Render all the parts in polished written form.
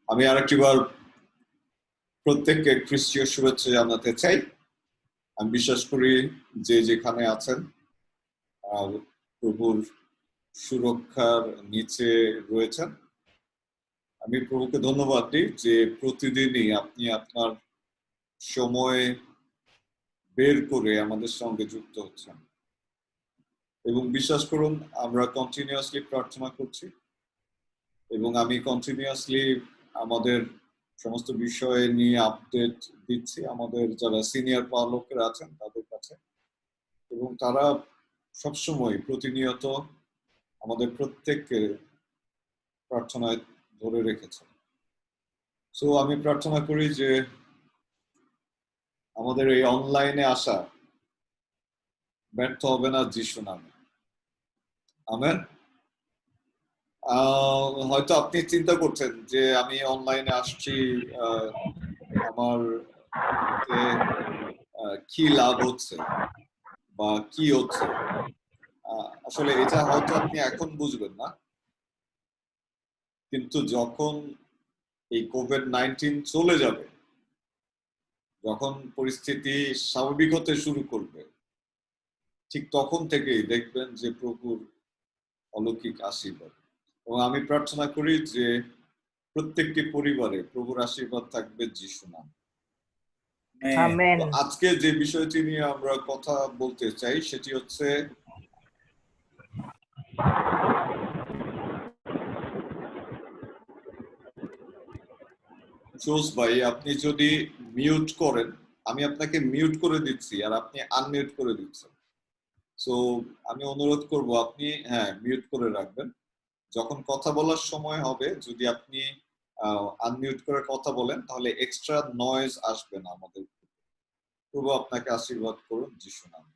আমি আরেকটিবার প্রত্যেককে খ্রিস্টীয় শুভেচ্ছা জানাতে চাই। আমি বিশ্বাস করি যে যেখানে আছেন প্রভুর সুরক্ষার নিচে রয়েছেন। আমি প্রভুকে ধন্যবাদ দিই যে প্রতিদিনই আপনি আপনার সময় বের করে আমাদের সঙ্গে যুক্ত হচ্ছেন, এবং বিশ্বাস করুন আমরা কন্টিনিউয়াসলি প্রার্থনা করছি এবং আমি কন্টিনিউয়াসলি আমাদের সমস্ত বিষয় নিয়ে আপডেট দিচ্ছি আমাদের যারা সিনিয়র পালকেরা আছেন তাদের কাছে, এবং তারা সবসময় প্রতিনিয়ত আমাদের প্রত্যেককে প্রার্থনায় ধরে রেখেছে। সো আমি প্রার্থনা করি যে আমাদের এই অনলাইনে আসা ব্যর্থ হবে না যিশু নামে। আমেন। হয়তো আপনি চিন্তা করছেন যে আমি অনলাইনে আসছি, আমার কি লাভ হচ্ছে বা কি হচ্ছে। আসলে এটা হয়তো আপনি এখন বুঝবেন না, কিন্তু যখন এই কোভিড-19 চলে যাবে, যখন পরিস্থিতি স্বাভাবিক হতে শুরু করবে, ঠিক তখন থেকেই দেখবেন যে প্রভুর অলৌকিক আশীর্বাদ। এবং আমি প্রার্থনা করি যে প্রত্যেকটি পরিবারে প্রভুর আশীর্বাদ থাকবে যিশু নাম। আমেন। আজকে যে বিষয়টি নিয়ে আমরা কথা বলতে চাই সেটি হচ্ছে জোস ভাই, আপনি যদি মিউট করেন, আমি আপনাকে মিউট করে দিচ্ছি আর আপনি আনমিউট করে দিচ্ছেন। সো আমি অনুরোধ করব আপনি মিউট করে রাখবেন। যখন কথা বলার সময় হবে যদি আপনি আনমিউট করে কথা বলেন তাহলে এক্সট্রা নয়েজ আসবে না আমাদের। প্রভু আপনাকে আশীর্বাদ করুন যিশু নামে।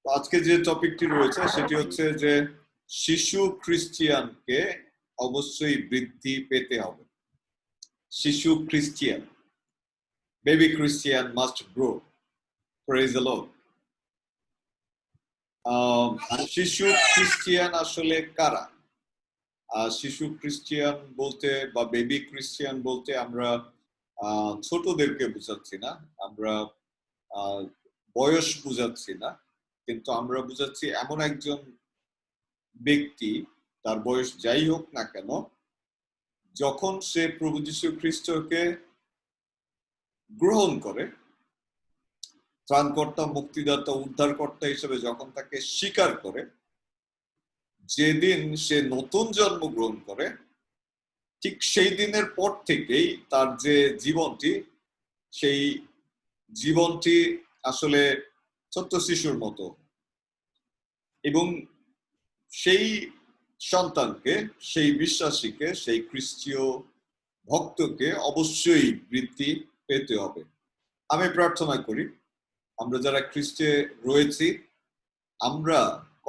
তো আজকে যে টপিকটি রয়েছে সেটি হচ্ছে যে শিশু খ্রিস্টিয়ানকে অবশ্যই বৃদ্ধি পেতে হবে। শিশু Christian, baby Christian must grow. Praise the lord. শিশু খ্রিস্টিয়ান আসলে কারা? শিশু খ্রিস্টিয়ান বলতে বা বেবি খ্রিস্টিয়ান বলতে আমরা ছোটদেরকে বুঝাচ্ছি না, আমরা বয়স বুঝাচ্ছি না, কিন্তু আমরা বুঝাচ্ছি এমন একজন ব্যক্তি, তার বয়স যাই হোক না কেন, যখন সে প্রভু যীশু খ্রিস্টকে গ্রহণ করে ত্রাণকর্তা, মুক্তিদাতা, উদ্ধারকর্তা হিসেবে যখন তাকে স্বীকার করে, যেদিন সে নতুন জন্ম গ্রহণ করে, ঠিক সেই দিনের পর থেকেই তার যে জীবনটি, সেই জীবনটি আসলে ছোট্ট শিশুর মতো। এবং সেই সন্তানকে, সেই বিশ্বাসীকে, সেই খ্রিস্টীয় ভক্তকে অবশ্যই বৃদ্ধি পেতে হবে। আমি প্রার্থনা করি আমরা যারা খ্রিস্টে রয়েছি আমরা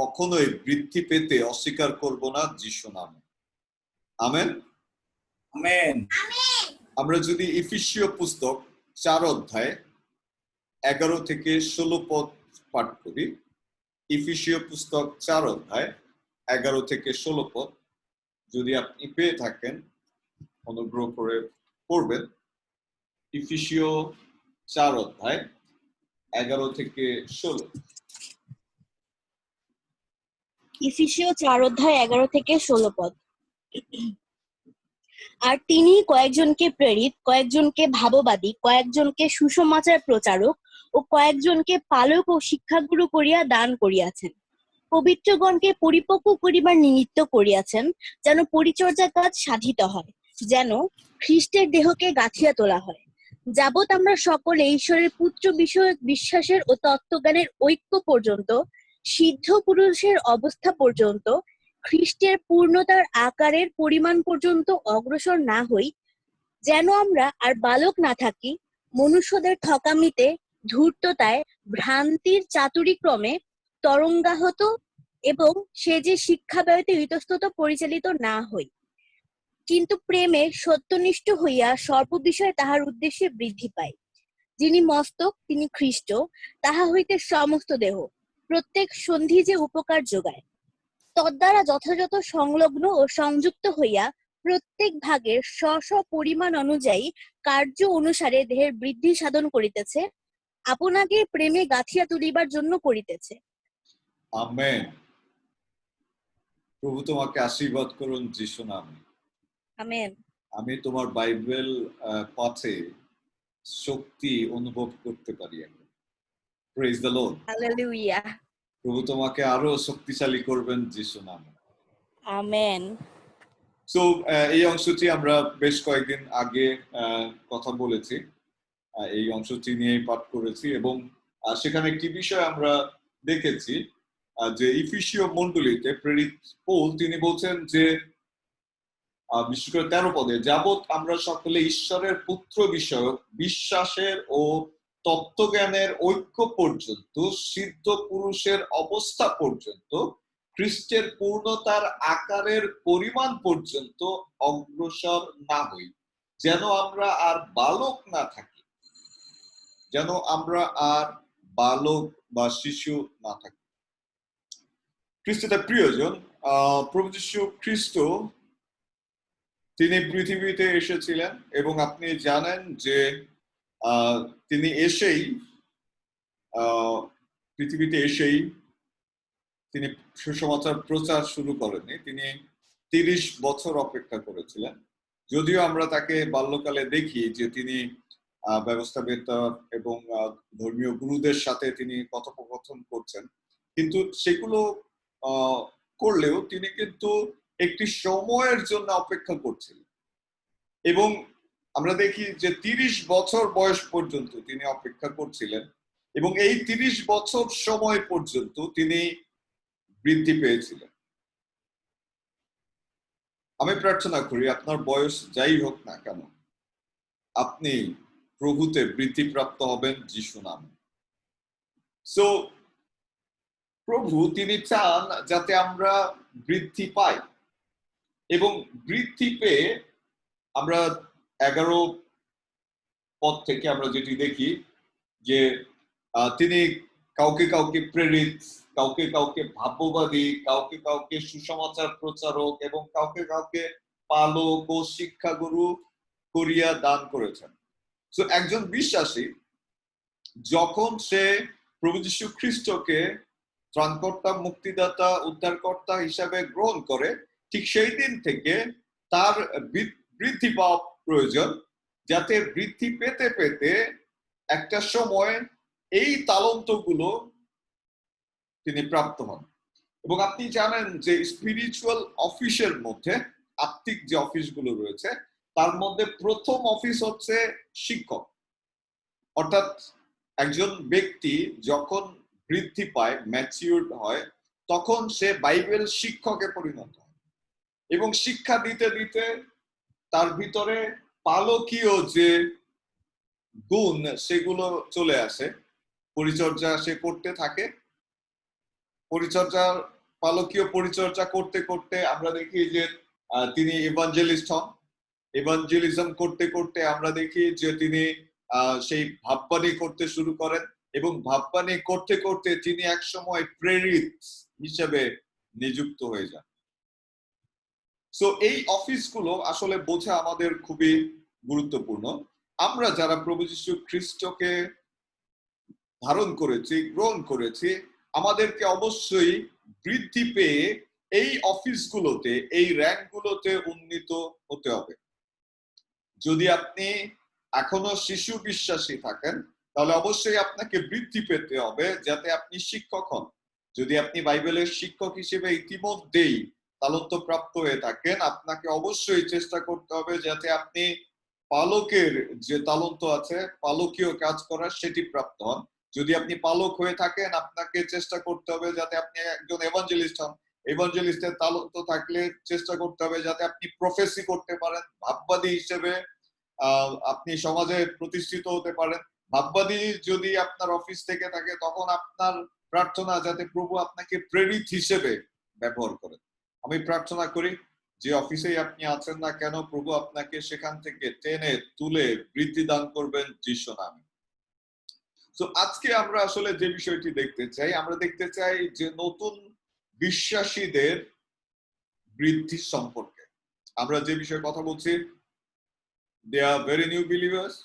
কখনোই বৃদ্ধি পেতে অস্বীকার করব না যিশু নামে। আমেন। আমেন। আমরা যদি ইফিসীয় পুস্তক 4 অধ্যায় 11 থেকে 16 পদ পাঠ করি, ইফিসীয় পুস্তক 4 অধ্যায় 11 থেকে 16 পদ যদি আপনি পেয়ে থাকেন অনুগ্রহ করে পড়বেন। ইফিসীয় 4 অধ্যায় 11 থেকে 16। ইফিসীয় 4 অধ্যায় 11 থেকে 16 পদ। আর তিনি কয়েকজনকে প্রেরিত, কয়েকজনকে ভাববাদী, কয়েকজনকে সুসমাচার প্রচারক ও কয়েকজনকে পালক ও শিক্ষাগুরু করিয়া দান করিয়াছেন। পবিত্রগণকে পরিপক্ব করিবার নিমিত্ত করিয়াছেন, যেন পরিচর্যা কাজ সাধিত হয়, যেন খ্রিস্টের দেহকে গাঁথিয়া তোলা হয়, যাবৎ আমরা সকলে ঈশ্বরের পুত্র বিষয়ক বিশ্বাসের ও তত্ত্বজ্ঞানের ঐক্য পর্যন্ত, সিদ্ধ পুরুষের অবস্থা পর্যন্ত, খ্রিস্টের পূর্ণতার আকারের পরিমাণ পর্যন্ত অগ্রসর না হই, যেন আমরা আর বালক না থাকি, মনুষ্যদের ঠকামিতে, ধূর্ততায়, ভ্রান্তির চাতুরীক্রমে তরঙ্গাহত এবং সে যে শিক্ষা ব্যয়তে ইতস্তত পরিচালিত না হই, কিন্তু প্রেমে সত্যনিষ্ঠ হইয়া সর্ববিষয়ে তাহার উদ্দেশ্যে বৃদ্ধি পায়। যিনি মস্তক, তিনি খ্রিস্ট, তাহা হইতে সমস্ত দেহ প্রত্যেক সন্ধি যে উপকার যোগায়, তদ্বারা যথাযথ সংলগ্ন ও সংযুক্ত হইয়া প্রত্যেক ভাগের স্ব স্ব পরিমাণ অনুযায়ী কার্য অনুসারে দেহের বৃদ্ধি সাধন করিতেছে, আপনাকে প্রেমে গাঁথিয়া তুলিবার জন্য করিতেছে। আমেন। প্রভু তোমাকে আশীর্বাদ করুন যিশু নামে। আমেন। আমি তোমার বাইবেল পাঠে শক্তি অনুভব করতে পারি এখন। Praise the lord. হালেলুয়া। প্রভু তোমাকে আরো শক্তিশালী করবেন যিশু নামে। আমেন। সো এই অংশটি আমরা বেশ কয়েকদিন আগে কথা বলেছি, এই অংশটি নিয়ে পাঠ করেছি এবং সেখানে একটি বিষয় আমরা দেখেছি যে ইফিসীয় মণ্ডলীতে প্রেরিত পৌল তিনি বলছেন যে বিশেষ করে 13 পদে, যাবৎ আমরা সকলে ঈশ্বরের পুত্র বিষয়ক বিশ্বাসের ও তত্ত্বজ্ঞানের ঐক্য পর্যন্ত, সিদ্ধ পুরুষের অবস্থা পর্যন্ত, খ্রিস্টের পূর্ণতার আকারের পরিমাণ পর্যন্ত অগ্রসর না হই, যেন আমরা আর বালক না থাকি, যেন আমরা আর বালক বা শিশু না থাকি। খ্রিস্টতে প্রিয়জন, প্রভু যীশু খ্রিস্ট তিনি পৃথিবীতে এসেছিলেন এবং আপনি জানেন যে তিনি পৃথিবীতে এসেই তিনি সুসমাচার প্রচার শুরু করেননি। তিনি 30 বছর অপেক্ষা করেছিলেন যদিও আমরা তাকে বাল্যকালে দেখি যে তিনি ব্যবস্থাবেত্তা এবং ধর্মীয় গুরুদের সাথে তিনি কথোপকথন করছেন, কিন্তু সেগুলো করলেও তিনি কিন্তু একটি সময়ের জন্য অপেক্ষা করছিলেন। এবং আমরা দেখি যে 30 বছর বয়স পর্যন্ত তিনি অপেক্ষা করছিলেন, এবং এই 30 বছর সময় পর্যন্ত তিনি বৃদ্ধি পেয়েছিলেন। আমি প্রার্থনা করি আপনার বয়স যাই হোক না কেন, আপনি প্রভুতে বৃদ্ধিপ্রাপ্ত হবেন যিশু নামে। সো প্রভু তিনি চান যাতে আমরা বৃদ্ধি পাই, এবং বৃদ্ধি পেয়ে আমরা 11 পদ থেকে আমরা যেটি দেখি যে তিনি কাউকে কাউকে প্রেরিত, কাউকে কাউকে ভাববাদী, কাউকে কাউকে সুসমাচার প্রচারক এবং কাউকে কাউকে পালক ও শিক্ষাগুরু করিয়া দান করেছেন। তো একজন বিশ্বাসী যখন সে প্রভু যীশু খ্রিস্টকে ত্রাণকর্তা, মুক্তিদাতা, উদ্ধারকর্তা হিসাবে গ্রহণ করে, ঠিক সেই দিন থেকে তার বৃদ্ধি পাওয়া প্রয়োজন, যাতে বৃদ্ধি পেতে পেতে একটা সময় এই তালন্তগুলো তিনি প্রাপ্ত হন। এবং আপনি জানেন যে স্পিরিচুয়াল অফিসের মধ্যে, আত্মিক যে অফিসগুলো রয়েছে তার মধ্যে প্রথম অফিস হচ্ছে শিক্ষক। অর্থাৎ একজন ব্যক্তি যখন বৃদ্ধি পায়, ম্যাচিউরড হয়, তখন সে বাইবেল শিক্ষকে পরিণত হয়, এবং শিক্ষা দিতে দিতে তার ভিতরে পালকীয় যে গুণ সেগুলো চলে আসে। পরিচর্যা সে করতে থাকে, পালকীয় পরিচর্যা করতে করতে আমরা দেখি যে তিনি ইভাঞ্জেলিস্ট হন। ইভাঞ্জেলিজম করতে করতে আমরা দেখি যে তিনি সেই ভাববাণী করতে শুরু করেন, এবং ভাববাণী করতে করতে তিনি এক সময় প্রেরিত হিসেবে নিযুক্ত হয়ে যান। সো এই অফিসগুলো আসলে বোঝা আমাদের খুবই গুরুত্বপূর্ণ। আমরা যারা প্রভু যীশু খ্রিস্টকে ধারণ করেছি, গ্রহণ করেছি, আমাদেরকে অবশ্যই বৃদ্ধি পেয়ে এই অফিসগুলোতে, এই র্যাঙ্কগুলোতে উন্নীত হতে হবে। যদি আপনি এখনো শিশু বিশ্বাসী থাকেন, তাহলে অবশ্যই আপনাকে বৃদ্ধি পেতে হবে যাতে আপনি শিক্ষক হন। যদি আপনি বাইবেলের শিক্ষক হিসেবে ইতিমধ্যেই তালন্ত প্রাপ্ত হয়ে থাকেন, আপনাকে অবশ্যই চেষ্টা করতে হবে যাতে আপনি পালকের যে তালন্ত আছে, পালকীয় কাজ করার, সেটি প্রাপ্ত হন। যদি আপনি পালক হয়ে থাকেন, আপনাকে চেষ্টা করতে হবে যাতে আপনি একজন এভাঞ্জেলিস্ট হন। এভাঞ্জেলিস্টের তালন্ত থাকলে চেষ্টা করতে হবে যাতে আপনি প্রফেসি করতে পারেন, ভাববাদী হিসেবে আপনি সমাজে প্রতিষ্ঠিত হতে পারেন। ভাববাদী যদি আপনার অফিস থেকে থাকে, তখন আপনার প্রার্থনা যাতে প্রভু আপনাকে প্রেরিত হিসেবে ব্যবহার করেন। আমি প্রার্থনা করি যে অফিসেই আপনি আছেন না কেন, প্রভু আপনাকে সেখান থেকে টেনে তুলে বৃদ্ধি দান করবেন যিশু নামে। তো আজকে আমরা আসলে যে বিষয়টি দেখতে চাই, আমরা দেখতে চাই যে নতুন বিশ্বাসীদের বৃদ্ধি সম্পর্কে। আমরা যে বিষয়ে কথা বলছি, দে আর ভেরি নিউ বিলিভার্স,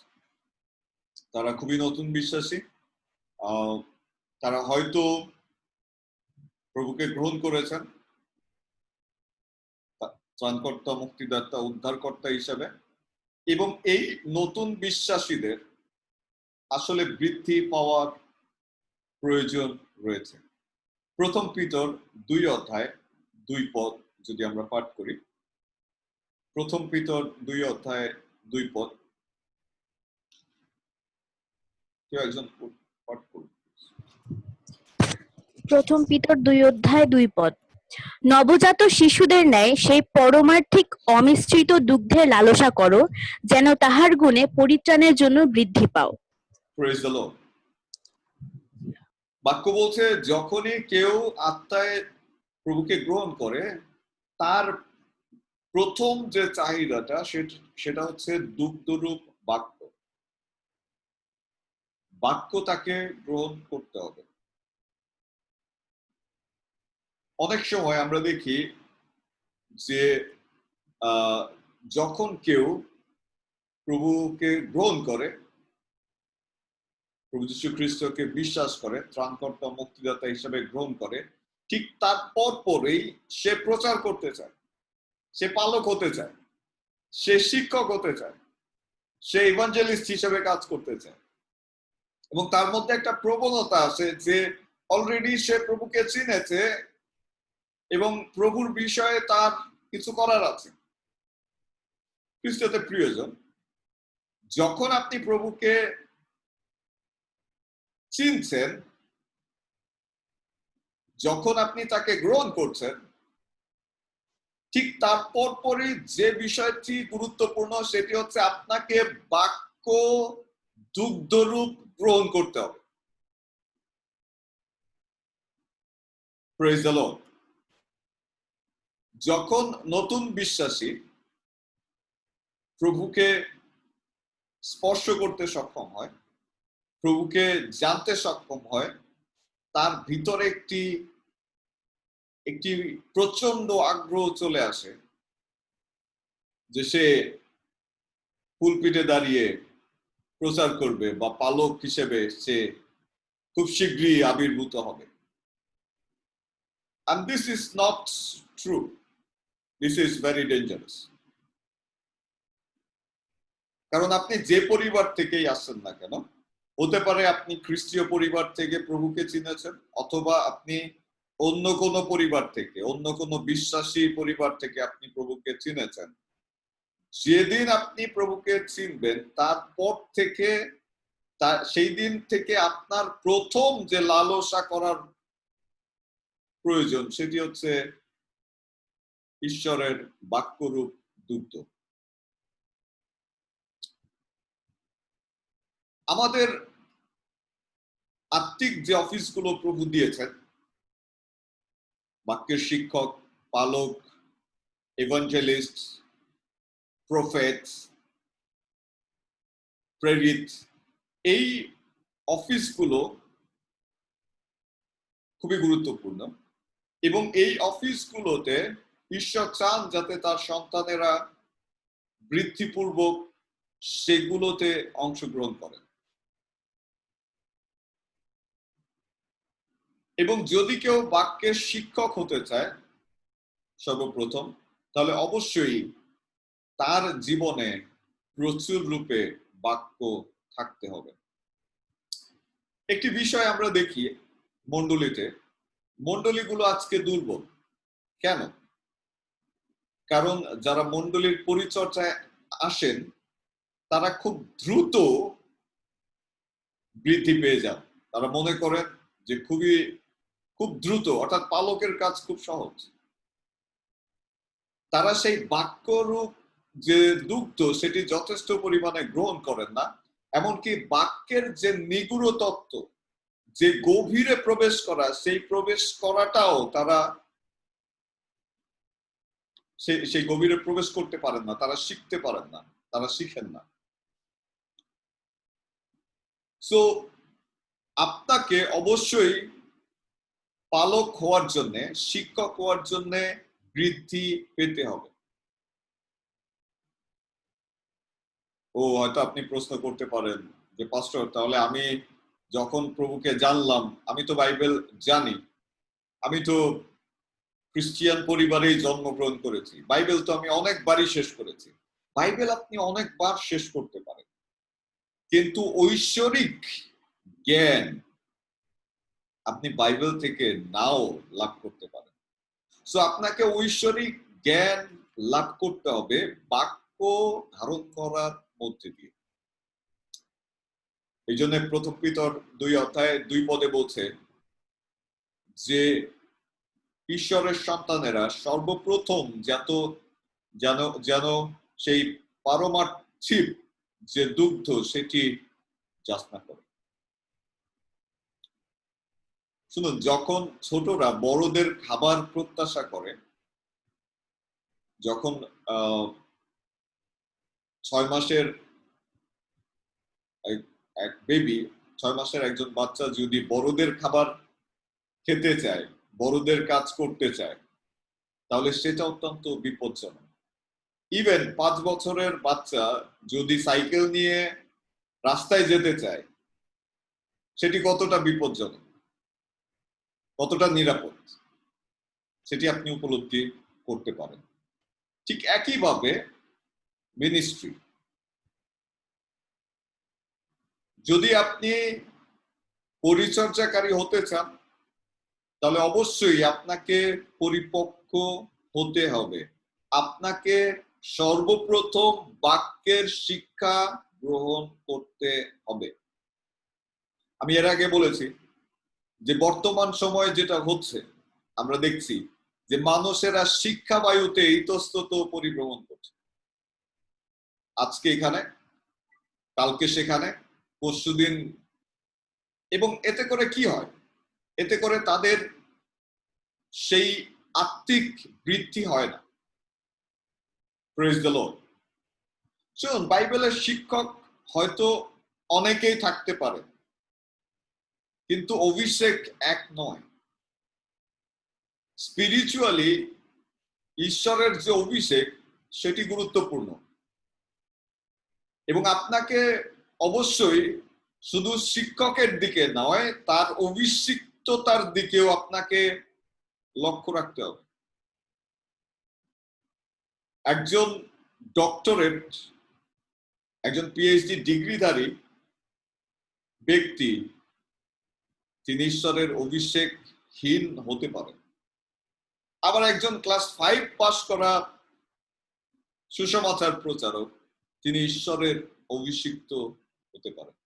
তারা খুবই নতুন বিশ্বাসী। তারা হয়তো প্রভুকে গ্রহণ করেছেন ত্রাণকর্তা, মুক্তিদাতা, উদ্ধারকর্তা হিসাবে, এবং এই নতুন বিশ্বাসীদের আসলে বৃদ্ধি পাওয়ার প্রয়োজন রয়েছে। প্রথম পিতর 2 অধ্যায় 2 পদ যদি আমরা পাঠ করি, প্রথম পিতর 2 অধ্যায় 2 পদ, কেউ একজন পাঠ করুন। প্রথম পিতর 2 অধ্যায় 2 পদ। নবজাত শিশুদের ন্যায় সেই পরমার্থিক অমিশ্রিত দুগ্ধের লালসা করো, যেন তাহার গুণে পরিত্রাণের জন্য বৃদ্ধি পাও। Praise the lord. বাক্য বলছে যখনই কেউ আত্মায় প্রভুকে গ্রহণ করে, তার প্রথম যে চাহিদাটা সেটা হচ্ছে দুগ্ধরূপ বাক্য। বাক্য তাকে গ্রহণ করতে হবে। অনেক সময় আমরা দেখি যে যখন কেউ প্রভুকে গ্রহণ করে, প্রভু যীশু খ্রিস্টকে বিশ্বাস করে, ত্রাণকর্তা, মুক্তিদাতা হিসেবে গ্রহণ করে, ঠিক তার পরেই সে প্রচার করতে চায়, সে পালক হতে চায়। সে শিক্ষক হতে চায়, সে ইভাঞ্জেলিস্ট হিসেবে কাজ করতে চায়, এবং তার মধ্যে একটা প্রবণতা আছে যে অলরেডি সে প্রভুকে চিনেছে এবং প্রভুর বিষয়ে তার কিছু করার আছে। খ্রিস্টতে প্রিয়জন, যখন আপনি প্রভুকে চিনছেন, যখন আপনি তাকে গ্রহণ করছেন, ঠিক তার পরপরই যে বিষয়টি গুরুত্বপূর্ণ সেটি হচ্ছে আপনাকে বাক্য দুগ্ধরূপ গ্রহণ করতে হবে। Praise the lord. যখন নতুন বিশ্বাসী প্রভুকে স্পর্শ করতে সক্ষম হয়, প্রভুকে জানতে সক্ষম হয়, তার ভিতরে একটি একটি প্রচন্ড আগ্রহ চলে আসে যে সে পুলপিটে দাঁড়িয়ে প্রচার করবে বা পালক হিসেবে সে খুব শীঘ্রই আবির্ভূত হবে। And this is not true. This is very dangerous. কারণ আপনি যে পরিবার থেকেই আসছেন না কেন, হতে পারে আপনি খ্রিস্টীয় পরিবার থেকে প্রভুকে চিনেছেন, অথবা আপনি অন্য কোনো পরিবার থেকে, অন্য কোনো বিশ্বাসী পরিবার থেকে আপনি প্রভুকে চিনেছেন। যেদিন আপনি প্রভুকে চিনবেন তারপর থেকে সেই দিন থেকে আপনার প্রথম যে লালসা করার প্রয়োজন সেটি হচ্ছে ঈশ্বরের বাক্যরূপ দুগ্ধ। আমাদের আত্মিক যে অফিসগুলো প্রভু দিয়েছেন, বাক্যের শিক্ষক, পালক, ইভাঞ্জেলিস্ট, প্রফেট, প্রেরিত, এই অফিসগুলো খুবই গুরুত্বপূর্ণ এবং এই অফিসগুলোতে ঈশ্বর চান যাতে তার সন্তানেরা বৃদ্ধিপূর্বক সেগুলোতে অংশগ্রহণ করেন। এবং যদি কেউ বাক্যের শিক্ষক হতে চায় সর্বপ্রথম, তাহলে অবশ্যই তার জীবনে প্রচুর রূপে বাক্য থাকতে হবে। একটি বিষয় আমরা দেখি মণ্ডলীতে, মণ্ডলীগুলো আজকে দুর্বল। কেন? কারণ যারা মণ্ডলীর পরিচর্যায় আসেন তারা খুব দ্রুত বৃদ্ধি পেয়ে যান। তারা মনে করেন যে খুব দ্রুত, অর্থাৎ পালকের কাজ খুব সহজ। তারা সেই বাক্যরূপ যে দুগ্ধ সেটি যথেষ্ট পরিমাণে গ্রহণ করেন না, এমনকি বাক্যের যে নিগুড় তত্ত্ব, যে গভীরে প্রবেশ করা, সেই প্রবেশ করাটাও তারা সেই গভীরে প্রবেশ করতে পারেন না, তারা শিখতে পারেন না, তারা শিখেন না। সো আপনাকে অবশ্যই পালক হওয়ার জন্য, শিক্ষক হওয়ার জন্য বৃদ্ধি পেতে হবে। হয়তো আপনি প্রশ্ন করতে পারেন যে পাস্টর, তাহলে আমি যখন প্রভুকে জানলাম, আমি তো বাইবেল জানি, আমি তো খ্রিস্টিয়ান পরিবারেই জন্মগ্রহণ করেছি, বাইবেল তো আমি অনেকবারই শেষ করেছি। বাইবেল আপনি অনেকবার শেষ করতে পারেন, কিন্তু ঐশ্বরিক জ্ঞান আপনি বাইবেল থেকে নাও লাভ করতে পারেন। সো আপনাকে ঐশ্বরিক জ্ঞান লাভ করতে হবে বাক্য ধারণ করার মধ্যে দিয়ে। এই জন্য প্রথম পিতর 2:2 বলছে যে ঈশ্বরের সন্তানেরা সর্বপ্রথম যেন সেই পারমার্থিক যে দুগ্ধ সেটি যাচনা করে। শুনুন, যখন ছোটরা বড়দের খাবার প্রত্যাশা করে, যখন 6 মাসের এক বেবি, 6 মাসের একজন বাচ্চা যদি বড়দের খাবার খেতে চায়, বড়দের কাজ করতে চায়, তাহলে সেটা অত্যন্ত বিপজ্জনক। ইভেন 5 বছরের বাচ্চা যদি সাইকেল নিয়ে রাস্তায় যেতে চায়, সেটি কতটা বিপজ্জনক, কতটা নিরাপদ, সেটি আপনি উপলব্ধি করতে পারেন। ঠিক একইভাবে মিনিস্ট্রি। যদি আপনি পরিচর্যাকারী হতে চান তাহলে অবশ্যই আপনাকে পরিপক্ক হতে হবে। আপনাকে সর্বপ্রথম বাক্যের শিক্ষা গ্রহণ করতে হবে। আমি এর আগে বলেছি যে বর্তমান সময়ে যেটা হচ্ছে আমরা দেখছি যে মানুষেরা শিক্ষা বায়ুতে ইতস্তত পরিভ্রমণ করছে, আজকে এখানে, কালকে সেখানে, পরশুদিন। এবং এতে করে কি হয়? এতে করে তাদের সেই আত্মিক বৃদ্ধি হয় না। Praise the lord. শুনুন, বাইবেলের শিক্ষক হয়তো অনেকেই থাকতে পারে, কিন্তু অভিষেক এক নয়। স্পিরিচুয়ালি ঈশ্বরের যে অভিষেক সেটি গুরুত্বপূর্ণ, এবং আপনাকে অবশ্যই শুধু শিক্ষকের দিকে নয়, তার অভিষিক্ততার দিকেও আপনাকে লক্ষ্য রাখতে হবে। একজন ডক্টরেট, একজন পিএইচডি ডিগ্রিধারী ব্যক্তি, তিনি ঈশ্বরের অভিষেকহীন হতে পারেন। আবার একজন ক্লাস 5 পাস করা সুসমাচার প্রচারক, তিনি ঈশ্বরের অভিষিক্ত হতে পারেন।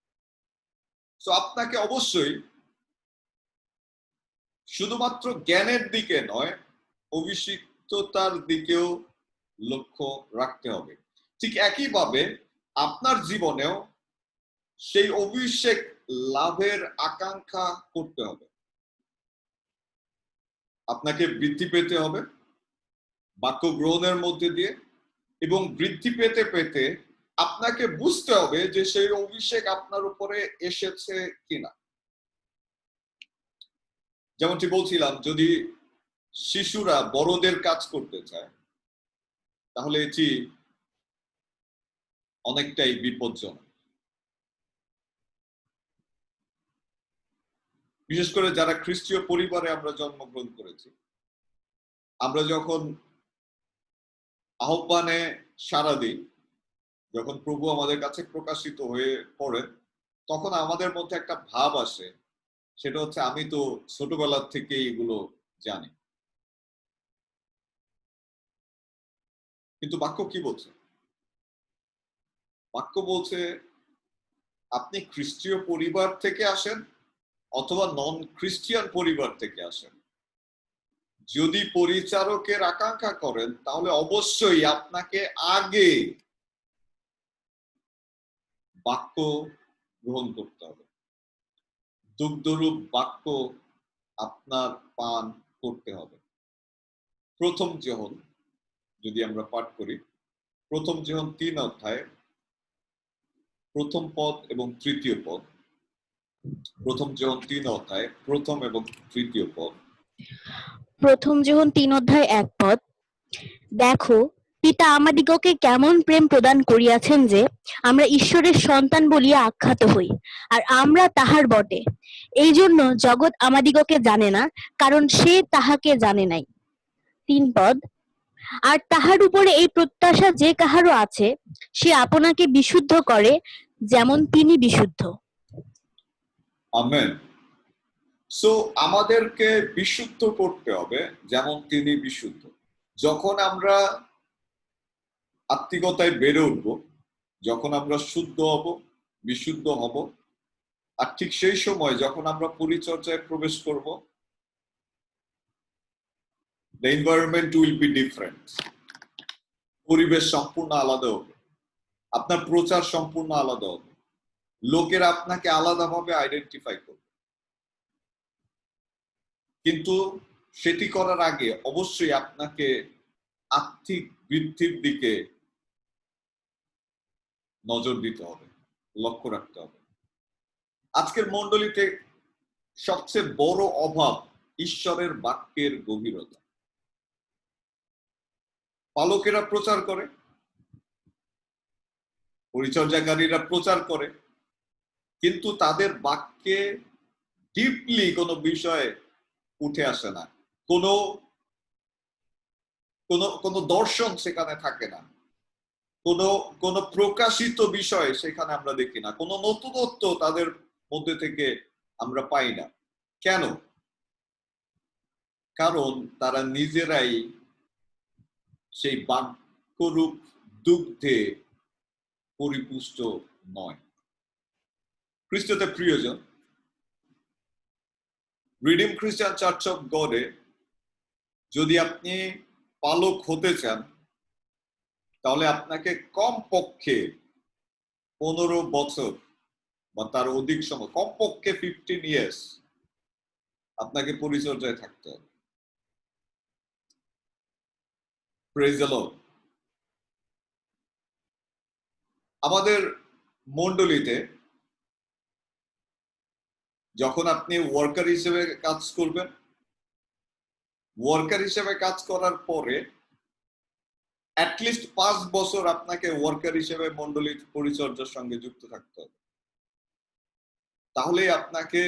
তো আপনাকে অবশ্যই শুধুমাত্র জ্ঞানের দিকে নয়, অভিষিক্ততার দিকেও লক্ষ্য রাখতে হবে। ঠিক একইভাবে আপনার জীবনেও সেই অভিষেক লাভের আকাঙ্ক্ষা করতে হবে। আপনাকে বৃদ্ধি পেতে হবে বাক্য গ্রহণের মধ্যে দিয়ে, এবং বৃদ্ধি পেতে পেতে আপনাকে বুঝতে হবে যে সেই অভিষেক আপনার উপরে এসেছে কিনা। যেমনটি বলছিলাম, যদি শিশুরা বড়দের কাজ করতে চায় তাহলে এটি অনেকটাই বিপজ্জনক। বিশেষ করে যারা খ্রিস্টীয় পরিবারে আমরা জন্মগ্রহণ করেছি, আমরা যখন আহ্বানে সাড়া দিই, যখন প্রভু আমাদের কাছে প্রকাশিত হয়ে পড়েন, তখন আমাদের মধ্যে একটা ভাব আসে, সেটা হচ্ছে আমি তো ছোটবেলার থেকে এগুলো জানি। কিন্তু বাক্য কি বলছে? বাক্য বলছে আপনি খ্রিস্টীয় পরিবার থেকে আসেন অথবা নন খ্রিস্টিয়ান পরিবার থেকে আসেন, যদি পরিচারকের আকাঙ্ক্ষা করেন তাহলে অবশ্যই আপনাকে আগে বাক্য গ্রহণ করতে হবে। দুগ্ধরূপ বাক্য আপনার পান করতে হবে। প্রথম যোহন যদি আমরা পাঠ করি, প্রথম যোহন 3 অধ্যায় প্রথম পদ এবং তৃতীয় পদ। প্রথম যোহন 3 অধ্যায় প্রথম এবং তৃতীয় পদ। প্রথম যোহন 3 অধ্যায় 1 পদ। দেখো, পিতা আমাদিগকে কেমন প্রেম প্রদান করিয়াছেন যে আমরা ঈশ্বরের সন্তান বলিয়া আখ্যাত হই, আর আমরা তাহার বটে। এই জন্য জগৎ আমাদিগকে জানে না, কারণ সে তাহাকে জানে নাই। 3 পদ। আর তাহার উপরে এই প্রত্যাশা যে কাহারও আছে, সে আপনাকে বিশুদ্ধ করে যেমন তিনি বিশুদ্ধ। আমেন। সো আমাদেরকে বিশুদ্ধ করতে হবে যেমন তিনি বিশুদ্ধ। যখন আমরা আত্মিকতায় বেড়ে উঠব, যখন আমরা শুদ্ধ হব, বিশুদ্ধ হব, আর ঠিক সেই সময় যখন আমরা পরিচর্যায় প্রবেশ করব, the environment will be different. পরিবেশ সম্পূর্ণ আলাদা হবে, আপনার প্রচার সম্পূর্ণ আলাদা হবে, লোকেরা আপনাকে আলাদাভাবে আইডেন্টিফাই করবে। কিন্তু সেটি করার আগে অবশ্যই আপনাকে আর্থিক বৃদ্ধির দিকে নজর দিতে হবে, লক্ষ্য রাখতে হবে। আজকের মণ্ডলীতে সবচেয়ে বড় অভাব ঈশ্বরের বাক্যের গভীরতা। পালকেরা প্রচার করে, পরিচর্যাকারীরা প্রচার করে, কিন্তু তাদের বাক্যে ডিপলি কোনো বিষয় উঠে আসে না, কোনো দর্শন সেখানে থাকে না। কোনো কোনো প্রকাশিত বিষয় সেখানে আমরা দেখি না, কোনো নতুনত্ব তাদের মধ্যে থেকে আমরা পাই না। কেন? কারণ তারা নিজেরাই সেই বাক্যরূপ দুগ্ধে পরিপুষ্ট নয়। খ্রিস্টতে প্রিয়জন, রিডিম খ্রিস্টান চার্চ অফ গডে যদি আপনি পালক হতে চান, তাহলে আপনাকে কমপক্ষে 15 বছর বা তার অধিক সময়, কমপক্ষে 15 ইয়ার্স আপনাকে পরিচর্যায় থাকতে হবে। Praise the lord. আমাদের মণ্ডলীতে যখন আপনি ওয়ার্কার হিসেবে কাজ করবেন, ওয়ার্কার হিসেবে কাজ করার পরে অ্যাটলিস্ট 5 বছর আপনাকে ওয়ার্কার হিসেবে মণ্ডলী পরিচর্যার সঙ্গে যুক্ত থাকতে হবে। তাহলে আপনাকে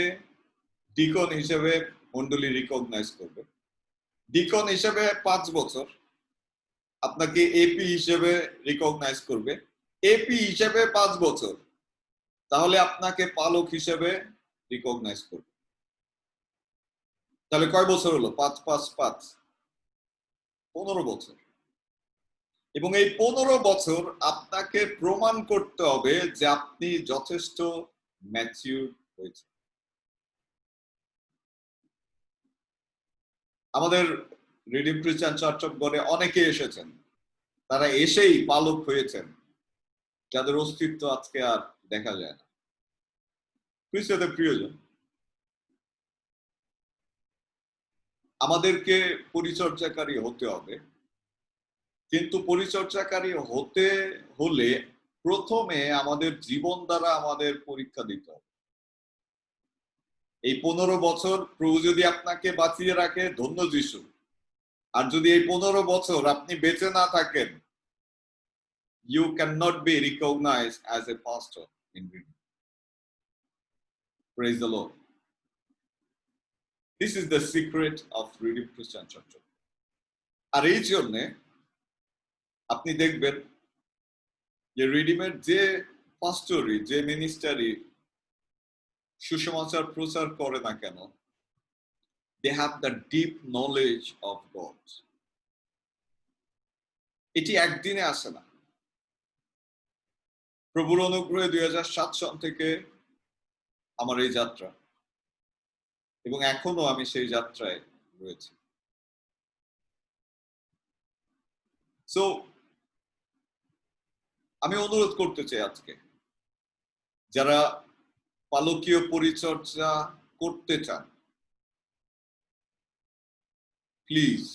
ডিকন হিসেবে মণ্ডলী রিকগনাইজ করবে। ডিকন হিসেবে 5 বছর আপনাকে এপি হিসেবে রিকগনাইজ করবে। এপি হিসেবে 5 বছর তাহলে আপনাকে পালক হিসেবে রিকগনাইজ করবে। তাহলে কয় বছর হলো? 5 5 5 15 বছর। এবং এই 15 বছর আপনাকে প্রমাণ করতে হবে যে আপনি যথেষ্ট ম্যাচিউর হয়েছে। আমাদের রিডিম খ্রিস্টান চার্চ অফ গডে অনেকে এসেছেন, তারা এসেই পালক হয়েছেন, যাদের অস্তিত্ব আজকে আর দেখা যায় না। খ্রিস্টতে প্রিয়জন, আমাদেরকে পরিচর্যাকারী হতে হবে, কিন্তু পরিচর্যাকারী হতে হলে প্রথমে আমাদের জীবন দ্বারা আমাদের পরীক্ষা দিতে হবে। এই 15 বছর প্রভু যদি আপনাকে বাঁচিয়ে রাখে, ধন্য যিশু। আর যদি এই 15 বছর আপনি বেঁচে না থাকেন, you cannot be recognized as a pastor in Redeem. Praise the Lord. This is the secret of Redeem Christian Church. আর এই জন্য আপনি দেখবেন যে রিডিমের যে পাস্টরি, যে মিনিস্টারি সুসমাচার প্রচার করে না কেন, they have the deep knowledge of God. এটি একদিনে আসে না। প্রভুর অনুগ্রহে 2007 সন থেকে আমার এই যাত্রা, এবং এখনো আমি সেই যাত্রায় রয়েছি। সো আমি অনুরোধ করতে চাই আজকে যারা পালকীয় পরিচর্যা করতে চান, প্লিজ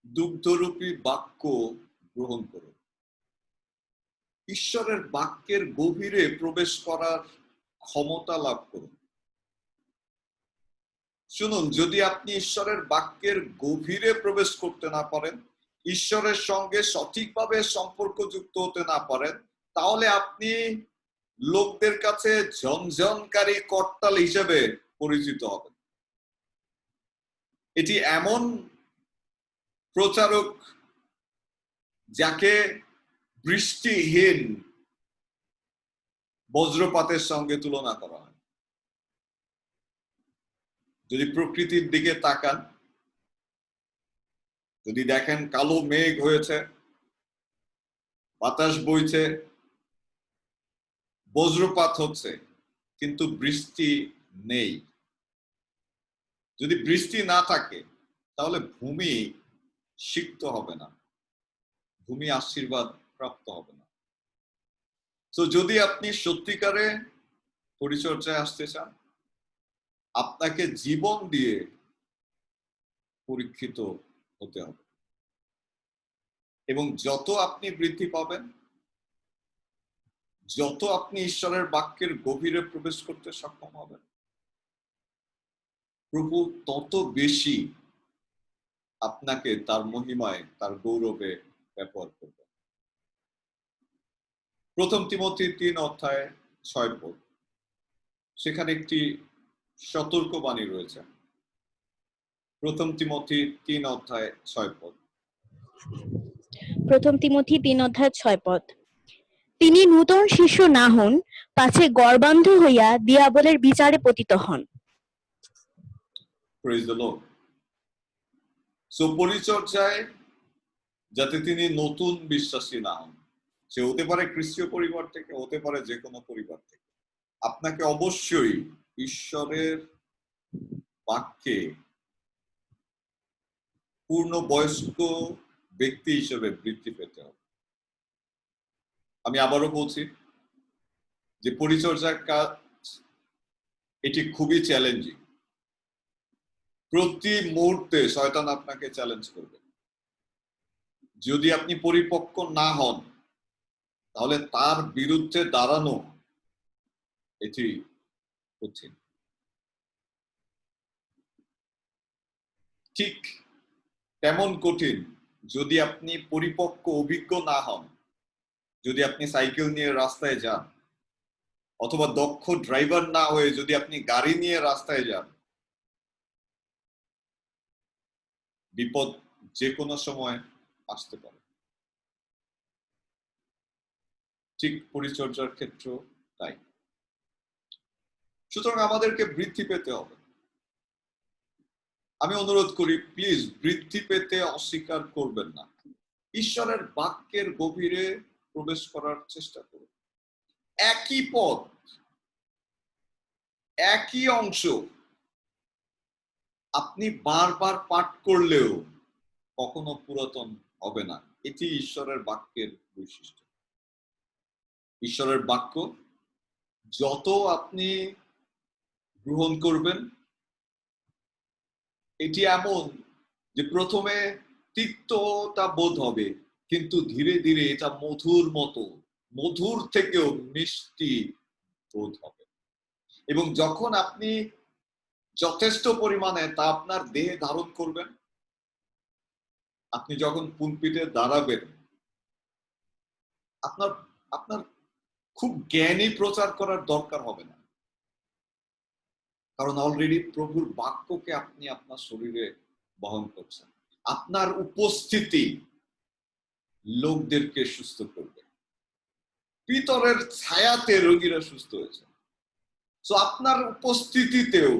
দুগ্ধরূপী বাক্য গ্রহণ করুন। ঈশ্বরের বাক্যের গভীরে প্রবেশ করার ক্ষমতা লাভ করুন। শুনুন, যদি আপনি ঈশ্বরের বাক্যের গভীরে প্রবেশ করতে না পারেন, ঈশ্বরের সঙ্গে সঠিকভাবে সম্পর্কযুক্ত হতে না পারেন, তাহলে আপনি লোকদের কাছে ঝনঝনকারী করতাল হিসেবে পরিচিত হবেন। এটি এমন প্রচারক যাকে বৃষ্টিহীন বজ্রপাতের সঙ্গে তুলনা করা হয়। যদি প্রকৃতির দিকে তাকান, যদি দেখেন কালো মেঘ হয়েছে, বাতাস বইছে, বজ্রপাত হচ্ছে, কিন্তু বৃষ্টি নেই। যদি বৃষ্টি না থাকে তাহলে ভূমি সিক্ত হবে না, ভূমি আশীর্বাদ প্রাপ্ত হবে না। তো যদি আপনি সত্যিকারে পরিচর্যায় আসতে চান, আপনাকে জীবন দিয়ে পরীক্ষিত হতে হবে। এবং যত আপনি বৃদ্ধি পাবেন, যত আপনি ঈশ্বরের বাক্যের গভীরে প্রবেশ করতে সক্ষম হবেন, প্রভু তত বেশি আপনাকে তার মহিমায়, তার গৌরবে ব্যবহার করবেন। 1 তিমথি 3 অধ্যায় 6 পদ, সেখানে একটি সতর্কবাণী রয়েছে। 1 তিমথি 3 অধ্যায় 6 পদ। প্রথম তিমথি 3:6 তিনি নূতন শিষ্য না হন, পাছে গর্বান্ধ হইয়া দিয়াবলের বিচারে পতিত হন। Praise the Lord. সো পরিচর্যায় যাতে তিনি নতুন বিশ্বাসী না হন, সে হতে পারে খ্রিস্টীয় পরিবার থেকে, হতে পারে যে কোনো পরিবার থেকে, আপনাকে অবশ্যই ঈশ্বরের বাক্যে পূর্ণ বয়স্ক ব্যক্তি হিসেবে বৃদ্ধি পেতে হবে। আমি আবারও বলছি যে পরিচর্যার কাজ এটি খুবই চ্যালেঞ্জিং। প্রতি মুহূর্তে শয়তান আপনাকে চ্যালেঞ্জ করবে। যদি আপনি পরিপক্ক না হন, তাহলে তার বিরুদ্ধে দাঁড়ানো এটি কঠিন। ঠিক তেমন কঠিন যদি আপনি পরিপক্ক অভিজ্ঞ না হন, যদি আপনি সাইকেল নিয়ে রাস্তায় যান, অথবা দক্ষ ড্রাইভার না হয়ে যদি আপনি গাড়ি নিয়ে রাস্তায় যান, বিপদ যে কোনো সময় আসতে পারে। ঠিক পরিচর্যার ক্ষেত্র তাই। সুতরাং আমাদেরকে বৃদ্ধি পেতে হবে। আমি অনুরোধ করি, প্লিজ বৃদ্ধি পেতে অস্বীকার করবেন না। ঈশ্বরের বাক্যের গভীরে প্রবেশ করার চেষ্টা করুন। একই পথ, একই অংশ আপনি বারবার পাঠ করলেও কখনো পুরাতন হবে না। এটি ঈশ্বরের বাক্যের বৈশিষ্ট্য। ঈশ্বরের বাক্য যত আপনি গ্রহণ করবেন, এটি এমন যে প্রথমে তিক্ততা বোধ হবে, কিন্তু ধীরে ধীরে এটা মধুর মতো, মধুর থেকেও মিষ্টি বোধ হবে। এবং যখন আপনি যথেষ্ট পরিমাণে তা আপনার দেহে ধারণ করবেন, আপনি যখন পুলপিটে দাঁড়াবেন, আপনার আপনার খুব জ্ঞানী প্রচার করার দরকার হবে না, কারণ অলরেডি প্রভুর বাক্যকে আপনি আপনার শরীরে বহন করছেন। আপনার উপস্থিতি লোকদেরকে সুস্থ করবে। পিতরের ছায়াতে রোগীরা সুস্থ হয়েছে। তো আপনার উপস্থিতিতেও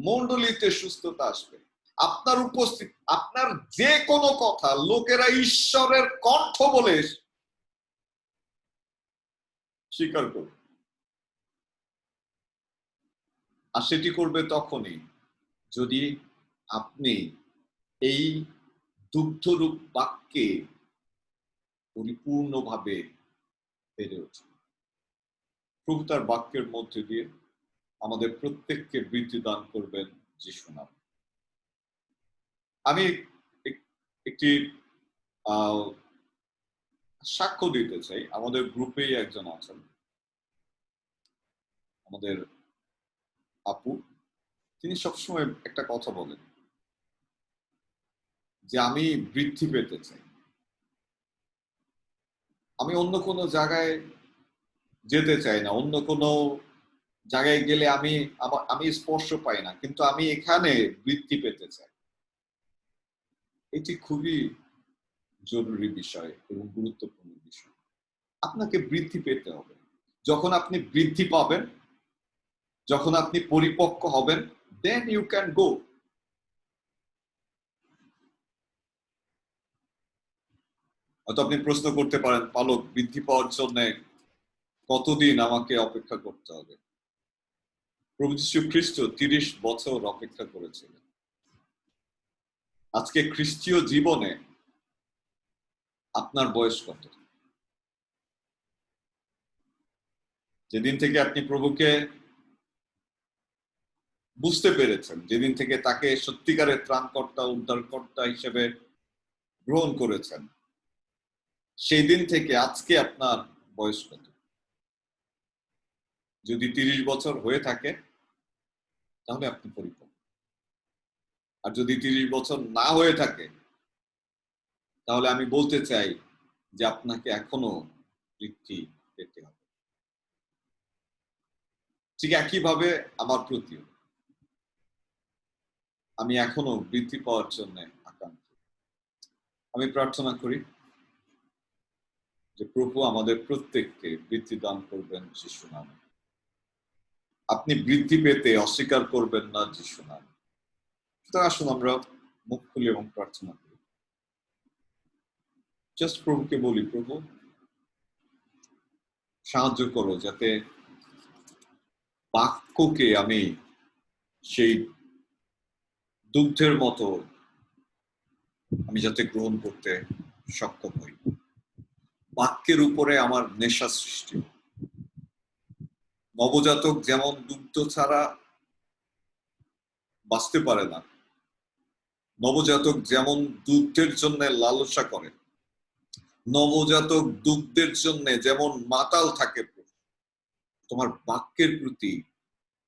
মণ্ডলীতে সুস্থতা আসবে। আপনার উপস্থিতি, আপনার যে কোনো কথা লোকেরা ঈশ্বরের কণ্ঠ বলে স্বীকার করবে। আর সেটি করবে তখনই যদি আপনি এই দুগ্ধরূপ বাক্যে পরিপূর্ণভাবে বেড়ে ওঠেন। প্রভু তার বাক্যের মধ্যে দিয়ে আমাদের প্রত্যেককে বৃদ্ধি দান করবেন যিশু নামে। আমি একটি সাক্ষ্য দিতে চাই। আমাদের গ্রুপেই একজন আছেন, আমাদের আপু। তিনি সবসময় একটা কথা বলেন যে আমি বৃদ্ধি পেতে চাই, আমি অন্য কোনো জায়গায় যেতে চাই না, অন্য কোনো জায়গায় গেলে আমি স্পর্শ পাই না, কিন্তু আমি এখানে বৃদ্ধি পেতে চাই। এটি খুবই জরুরি বিষয় এবং গুরুত্বপূর্ণ বিষয়। আপনাকে বৃদ্ধি পেতে হবে। যখন আপনি বৃদ্ধি পাবেন, যখন আপনি পরিপক্ক হবেন, দেন ইউ ক্যান গো। হয়তো আপনি প্রশ্ন করতে পারেন, পালক, বৃদ্ধি পাওয়ার জন্য কতদিন আমাকে অপেক্ষা করতে হবে? প্রভু যীশু খ্রিস্ট 30 বছর অপেক্ষা করেছিলেন। আজকে খ্রিস্টীয় জীবনে আপনার বয়স কত? যেদিন থেকে আপনি প্রভুকে বুঝতে পেরেছেন, যেদিন থেকে তাকে সত্যিকারের ত্রাণকর্তা, উদ্ধারকর্তা হিসেবে গ্রহণ করেছেন, সেই দিন থেকে আজকে আপনার বয়স কত? যদি 30 বছর হয়ে থাকে তাহলে আপনি পরিপক্ক। আর যদি 30 বছর না হয়ে থাকে তাহলে আমি বলতে চাই যে আপনাকে এখনো বৃদ্ধি পেতে হবে। ঠিক একইভাবে আমার প্রতিও আমি এখনো বৃদ্ধি পাওয়ার জন্য আকাঙ্ক্ষী। আমি প্রার্থনা করি। যে প্রভু আমাদের প্রত্যেককে বৃদ্ধি দান করবেন যিশু নামে। আপনি বৃদ্ধি পেতে অস্বীকার করবেন না যিশু নামে। সুতরাং আসুন আমরা মুখ খুলি এবং প্রার্থনা করি। জাস্ট প্রভুকে বলি, প্রভু সাহায্য করো যাতে বাক্যকে আমি সেই দুগ্ধের মতো আমি যাতে গ্রহণ করতে সক্ষম হই। বাক্যের উপরে আমার নেশা সৃষ্টি। নবজাতক যেমন দুগ্ধ ছাড়া বাঁচতে পারে না, নবজাতক যেমন দুগ্ধের জন্য লালসা করে, নবজাতক দুগ্ধের জন্য যেমন মাতাল থাকে, তোমার বাক্যের প্রতি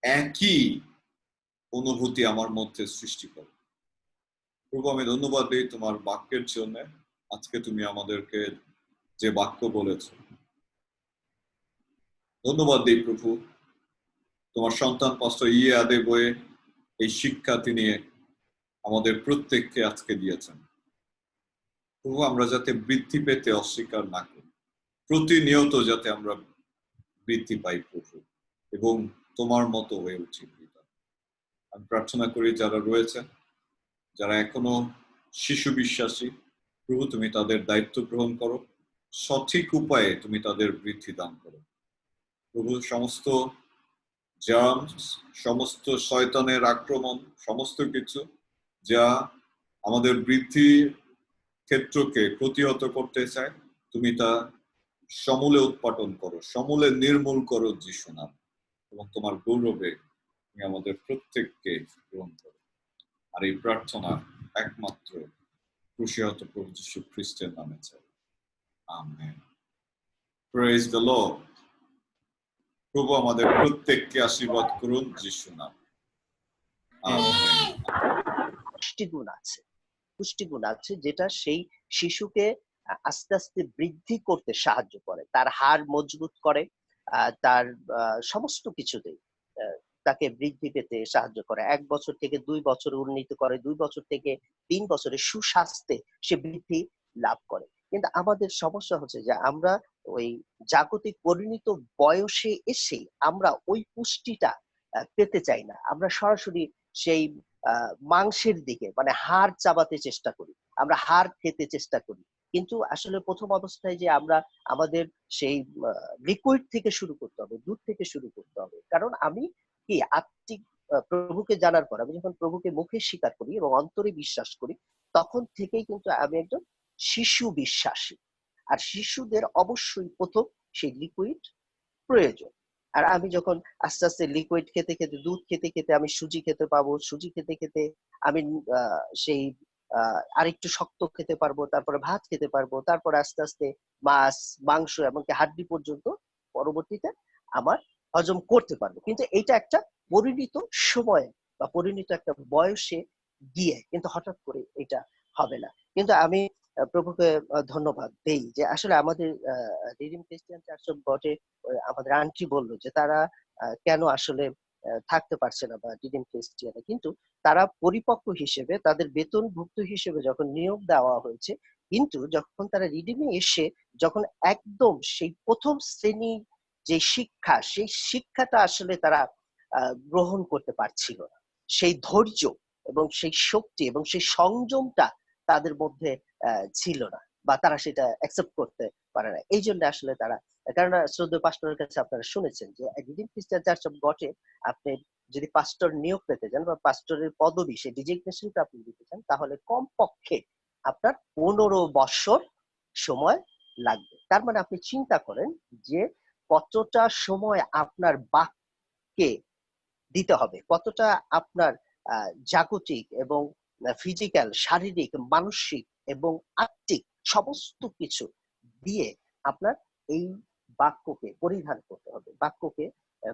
একই অনুভূতি আমার মধ্যে সৃষ্টি করো। প্রভু আমি ধন্যবাদ দিই তোমার বাক্যের জন্য। আজকে তুমি আমাদেরকে যে বাক্য বলেছ, ধন্যবাদ দিই প্রভু। তোমার সন্তান পাস্টর আদেবয়ে এই শিক্ষা তিনি আমাদের প্রত্যেককে আজকে দিয়েছেন। প্রভু আমরা যাতে বৃদ্ধি পেতে অস্বীকার না করি, প্রতিনিয়ত যাতে আমরা বৃদ্ধি পাই প্রভু, এবং তোমার মতো হয়ে উঠি। আমি প্রার্থনা করি যারা রয়েছে, যারা এখনো শিশু বিশ্বাসী, প্রভু তুমি তাদের দায়িত্ব গ্রহণ করো, সঠিক উপায়ে তুমি তাদের বৃদ্ধি দান করো প্রভু। সমস্ত জার্মস, সমস্ত শয়তানের আক্রমণ, সমস্ত কিছু যা আমাদের বৃদ্ধির ক্ষেত্রকে প্রতিহত করতে চায়, তুমি তা সমূলে উৎপাটন করো, সমূলে নির্মূল করো যিশু নাম, এবং তোমার গৌরবে তুমি আমাদের প্রত্যেককে গ্রহণ করো। আর এই প্রার্থনা একমাত্র ক্রুশিহত প্রভু যীশু খ্রিস্টের নামে চাই, আমেন। Praise the Lord. প্রভু আমাদের প্রত্যেককে আশীর্বাদ করুন যিশু নাম, আমেন। পুষ্টিগুণ আছে যেটা সেই শিশুকে আস্তে আস্তে বৃদ্ধি করতে সাহায্য করে, তার হাড় মজবুত করে, তার সমস্ত কিছুতেই তাকে বৃদ্ধি পেতে সাহায্য করে। 1 বছর থেকে 2 বছরে উন্নীত করে, 2 বছর থেকে 3 বছরে সুস্বাস্থ্যে সে বৃদ্ধি লাভ করে। কিন্তু আমাদের সমস্যা হচ্ছে যে আমরা ওই জাগতিক পরিণত বয়সে এসে আমরা ওই পুষ্টিটা পেতে চাই না। আমরা সরাসরি সেই মাংসের দিকে, মানে হাড় চাবাতে চেষ্টা করি, আমরা হাড় খেতে চেষ্টা করি। কিন্তু আসলে প্রথম অবস্থায় যে আমরা আমাদের সেই লিকুইড থেকে শুরু করতে হবে, দুধ থেকে শুরু করতে হবে। কারণ আমি কি আত্মিক প্রভুকে জানার পর, আমি যখন প্রভুকে মুখে স্বীকার করি এবং অন্তরে বিশ্বাস করি, তখন থেকেই কিন্তু আমি একজন শিশু বিশ্বাসী। আর শিশুদের অবশ্যই প্রথম সেই লিকুইড প্রয়োজন। আর আমি যখন আস্তে আস্তে লিকুইড খেতে খেতে, দুধ খেতে খেতে আমি সুজি খেতে পাবো, সুজি খেতে খেতে আমি সেই আরেকটু শক্ত খেতে পারবো, তারপরে ভাত খেতে পারবো, তারপরে আস্তে আস্তে মাছ, মাংস, এমনকি হাড্ডি পর্যন্ত পরবর্তীতে আমার হজম করতে পারবো। কিন্তু এটা একটা পরিণত সময়ে বা পরিণত একটা বয়সে গিয়ে, কিন্তু হঠাৎ করে এটা হবে না। কিন্তু আমি প্রভুকে ধন্যবাদ দেই যে আসলে আমাদের রিডিম খ্রিস্টান চার্চ অফ গডে আমাদের আন্টি বললো যে তারা কেন আসলে থাকতে পারছে না বা রিডিম খ্রিস্টিয়ানে, কিন্তু তারা পরিপক্ক হিসেবে, তাদের বেতনভুক্ত হিসেবে যখন নিয়োগ দেওয়া হয়েছে, কিন্তু যখন তারা রিডিমে এসে যখন একদম সেই প্রথম শ্রেণী যে শিক্ষা, সেই শিক্ষাটা আসলে তারা গ্রহণ করতে পারছিল না, সেই ধৈর্য এবং সেই শক্তি এবং সেই সংযমটা তাদের মধ্যে ছিল না, বা তারা সেটা অ্যাকসেপ্ট করতে পারে না। এই জন্য আসলে তারা, কেননা শ্রদ্ধেয় পাস্টরের কাছে আপনারা শুনেছেন যে রিডিম খ্রিস্টান চার্চ অফ গডে আপনি যদি পাস্টর নিয়োগ পেতে চান বা পাস্টরের পদবি, সেই ডিজিগনেশনটা আপনি দিতে চান, তাহলে কমপক্ষে আপনার 15 বছর সময় লাগবে। তার মানে আপনি চিন্তা করেন যে কতটা সময় আপনার বাক্যে দিতে হবে, কতটা আপনার জাগতিক এবং ফিজিক্যাল, শারীরিক, মানসিক এবং আত্মিক সমস্ত কিছু দিয়ে আপনার এই বাক্যকে পরিধান করতে হবে, বাক্যকে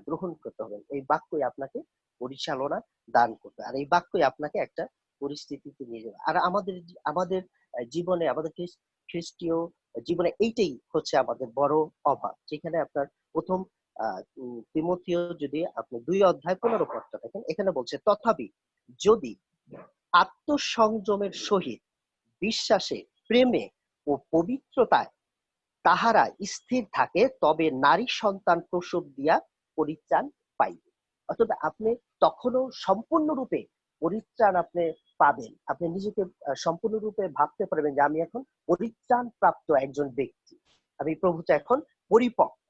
গ্রহণ করতে হবে। এই বাক্যই আপনাকে পরিচালনা দান করবে, আর এই বাক্যই আপনাকে একটা পরিস্থিতিতে নিয়ে যাবে। আর আমাদের আমাদের জীবনে, আমাদের খ্রিস্টীয় জীবনে এইটাই হচ্ছে আমাদের বড় অভাব। যেখানে আপনার প্রথম তিমথিও যদি আপনি 2 অধ্যায় 15 পদটা দেখেন, এখানে বলছে, তথাপি যদি আত্মসংযমের সহিত বিশ্বাসে, প্রেমে ও পবিত্রতায় তাহারা স্থির থাকে, তবে নারী সন্তান প্রসব দিয়া পরিত্রাণ পাইবে। অর্থাৎ আপনি তখনও সম্পূর্ণরূপে পরিত্রাণ আপনি পাবেন। আপনি নিজেকে সম্পূর্ণরূপে ভাবতে পারবেন যে আমি এখন পরিত্রাণ প্রাপ্ত একজন ব্যক্তি, আমি প্রভুতে এখন পরিপক্ক।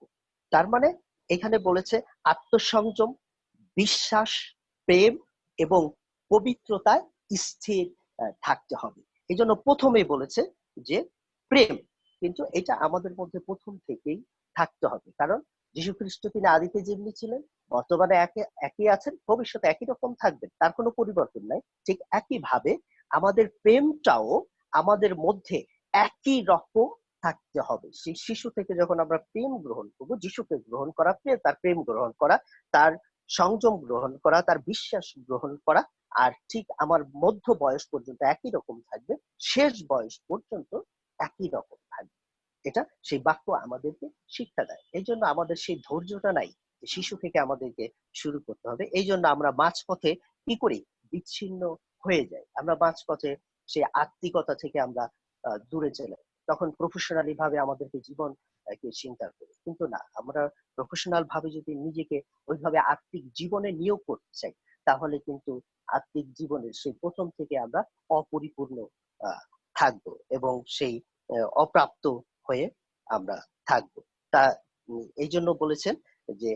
তার মানে এখানে বলেছে আত্মসংযম, বিশ্বাস, প্রেম এবং পবিত্রতায় স্থির থাকতে হবে। এই জন্য প্রথমেই বলেছে যে প্রেম, কিন্তু এটা আমাদের মধ্যে প্রথম থেকেই থাকতে হবে। কারণ যীশু খ্রিস্ট তিনি আদিতে যেমনি ছিলেন, বর্তমানে একই আছেন, ভবিষ্যতে একই রকম থাকবেন, তার কোনো পরিবর্তন নাই। ঠিক একই ভাবে আমাদের প্রেমটাও আমাদের মধ্যে একই রকম থাকতে হবে। সেই শিশু থেকে যখন আমরা প্রেম গ্রহণ করবো, যিশুকে গ্রহণ করা, তার প্রেম গ্রহণ করা, তার সংযম গ্রহণ করা, তার বিশ্বাস গ্রহণ করা, আর ঠিক আমার মধ্য বয়স পর্যন্ত একই রকম থাকবে, শেষ বয়স পর্যন্ত একই রকম থাকবে। এটা সেই বাক্য আমাদেরকে শিক্ষা দেয়। এই জন্য আমাদের সেই ধৈর্যটা নাই, শিশু থেকে আমাদেরকে শুরু করতে হবে। এই জন্য আমরা মাঝপথে কি করি, বিচ্ছিন্ন হয়ে যাই। আমরা মাঝপথে সেই আত্মিকতা থেকে আমরা দূরে চলে, তখন প্রফেশনালি ভাবে আমাদেরকে জীবন চিন্তা করি। কিন্তু না, আমরা প্রফেশনাল ভাবে যদি নিজেকে ওইভাবে আত্মিক জীবনে নিয়োগ করতে চাই, তাহলে কিন্তু আত্মিক জীবনের সেই প্রথম থেকে আমরা অপরিপূর্ণ থাকবো এবং সেই অপ্রাপ্ত হয়ে আমরা থাকবো। তা এই জন্য বলেছেন যে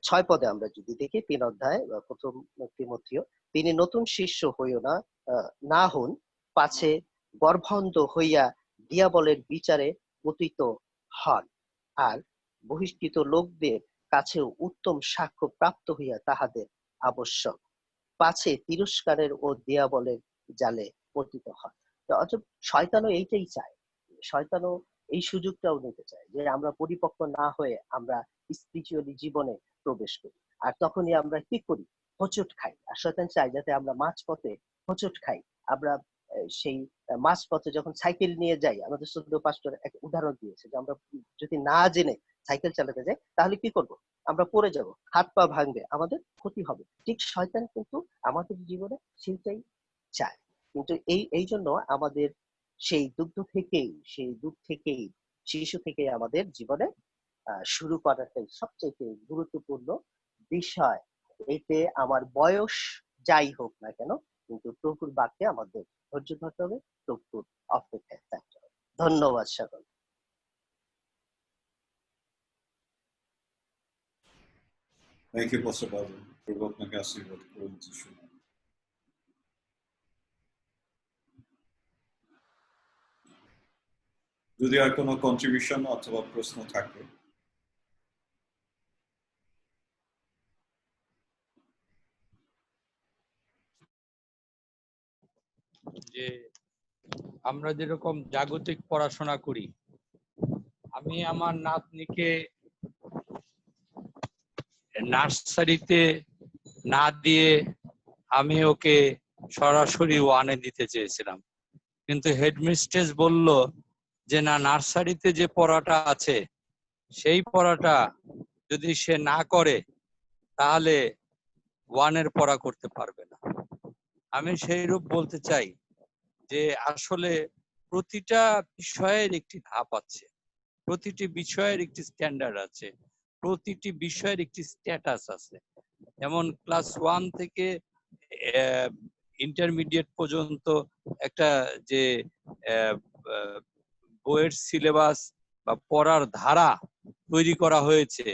6 পদে আমরা যদি দেখি, 3 অধ্যায় প্রথম তিমথিও, তিনি নতুন শিষ্য হইও না হন, পাছে গর্ভন্ধ হইয়া দিয়াবলের বিচারে পতিত হন, আর বহিষ্কৃত লোকদের কাছেও উত্তম সাক্ষ্য প্রাপ্ত হইয়া তাহাদের আবশ্যক, পাছে তিরস্কারের ও দিয়াবলের জালে পতিত হন। অথচ শয়তানও এইটাই চায়, শয়তানও এই সুযোগটাও নিতে চায় যে আমরা পরিপক্ক না হয়ে আমরা স্পিরিচুয়ালি জীবনে প্রবেশ করি। আর তখনই আমরা কি করি, হোঁচট খাই। আর শয়তান চাই যাতে আমরা মাঝপথে হোঁচট খাই। আমরা সেই মাঝপথে যখন সাইকেল নিয়ে যাই, আমাদের শ্রদ্ধেয় পাস্টর এক উদাহরণ দিয়েছে যে আমরা যদি না জেনে সাইকেল চালাতে যাই, তাহলে কি করব, আমরা পড়ে যাব, হাত পা ভাঙবে, আমাদের ক্ষতি হবে। ঠিক শয়তান কিন্তু আমাদের জীবনে সেটাই চায়। কিন্তু এই জন্য আমাদের সেই দুধ থেকেই শিশু থেকেই আমাদের জীবনে শুরু করাটাই সবচেয়ে গুরুত্বপূর্ণ বিষয়। এতে আমার বয়স যাই হোক না কেন, কিন্তু প্রভুর বাক্যে আমাদের ধৈর্য ধরতে হবে, প্রভুর অপেক্ষায় থাকতে হবে। ধন্যবাদ সকল। থ্যাংক ইউ পাস্টার বাদল, প্রভু আপনাকে আশীর্বাদ করুন। যদি আর কোনো কন্ট্রিবিউশন অথবা প্রশ্ন থাকে। যে আমরা যেরকম জাগতিক পড়াশোনা করি, আমি আমার নাতনিকে নার্সারিতে না দিয়ে আমি ওকে সরাসরি ওয়ানে দিতে চেয়েছিলাম, কিন্তু হেডমিস্ট্রেস বলল যে না, নার্সারিতে যে পড়াটা আছে সেই পড়াটা যদি সে না করে তাহলে ওয়ানের পড়া করতে পারবে না। আমি সেইরূপ বলতে চাই যে আসলে প্রতিটা বিষয়ের একটি ধাপ আছে, প্রতিটি বিষয়ের একটি স্ট্যান্ডার্ড আছে, প্রতিটি বিষয়ের একটি স্ট্যাটাস আছে। যেমন ক্লাস 1 থেকে ইন্টারমিডিয়েট পর্যন্ত একটা যে বইয়ের সিলেবাস বা পড়ার ধারা তৈরি করা হয়েছে,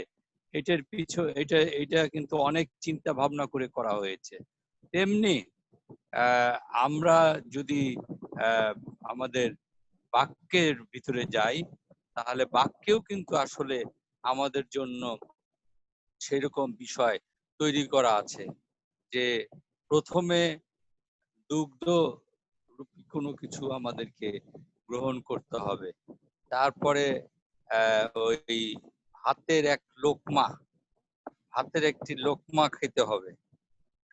এটা কিন্তু অনেক চিন্তা ভাবনা করে করা হয়েছে। তেমনি আমরা যদি আমাদের বাক্যের ভিতরে যাই, তাহলে বাক্যেও কিন্তু আসলে আমাদের জন্য সেরকম বিষয় তৈরি করা আছে যে প্রথমে দুগ্ধ রূপী কোনো কিছু আমাদেরকে গ্রহণ করতে হবে, তারপরে ওই হাতের একটি লোকমা খেতে হবে,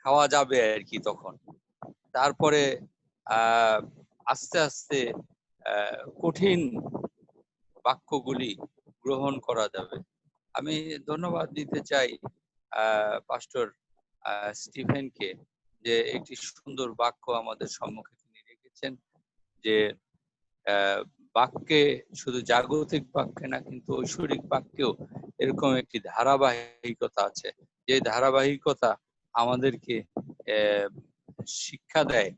খাওয়া যাবে আর কি তখন। তারপরে আস্তে আস্তে কঠিন বাক্যগুলি গ্রহণ করা যাবে। আমি ধন্যবাদ দিতে চাই পাস্টর স্টিফেনকে, যে একটি সুন্দর বাক্য আমাদের সম্মুখে তিনি রেখেছেন, যে বাক্যে, শুধু জাগতিক বাক্যে না কিন্তু ঐশ্বরিক বাক্যেও এরকম একটি ধারাবাহিকতা আছে, যে ধারাবাহিকতা আমাদেরকে শিক্ষা দেয়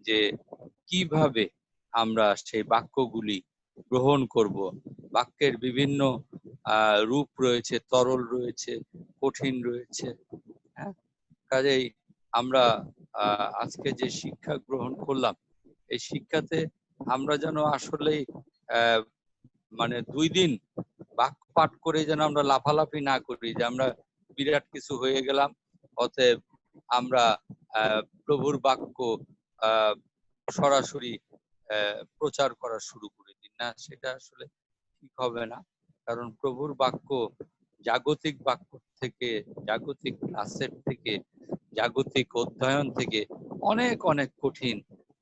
যে কিভাবে আমরা সেই বাক্যগুলি গ্রহণ করব। বাক্যের বিভিন্ন রূপ রয়েছে, তরল রয়েছে, কঠিন রয়েছে। হ্যাঁ, কাজেই আমরা আজকে যে শিক্ষা গ্রহণ করলাম, এই শিক্ষাতে আমরা যেন আসলেই মানে 2 দিন বাক্য পাঠ করে যেন আমরা লাফালাফি না করি যে আমরা বিরাট কিছু হয়ে গেলাম, অতএব আমরা প্রভুর বাক্য সরাসরি প্রচার করা শুরু করে দিই না, সেটা আসলে ঠিক হবে না। কারণ প্রভুর বাক্য জাগতিক বাক্য থেকে, জাগতিক ক্লাসের থেকে, জাগতিক অধ্যয়ন থেকে অনেক অনেক কঠিন,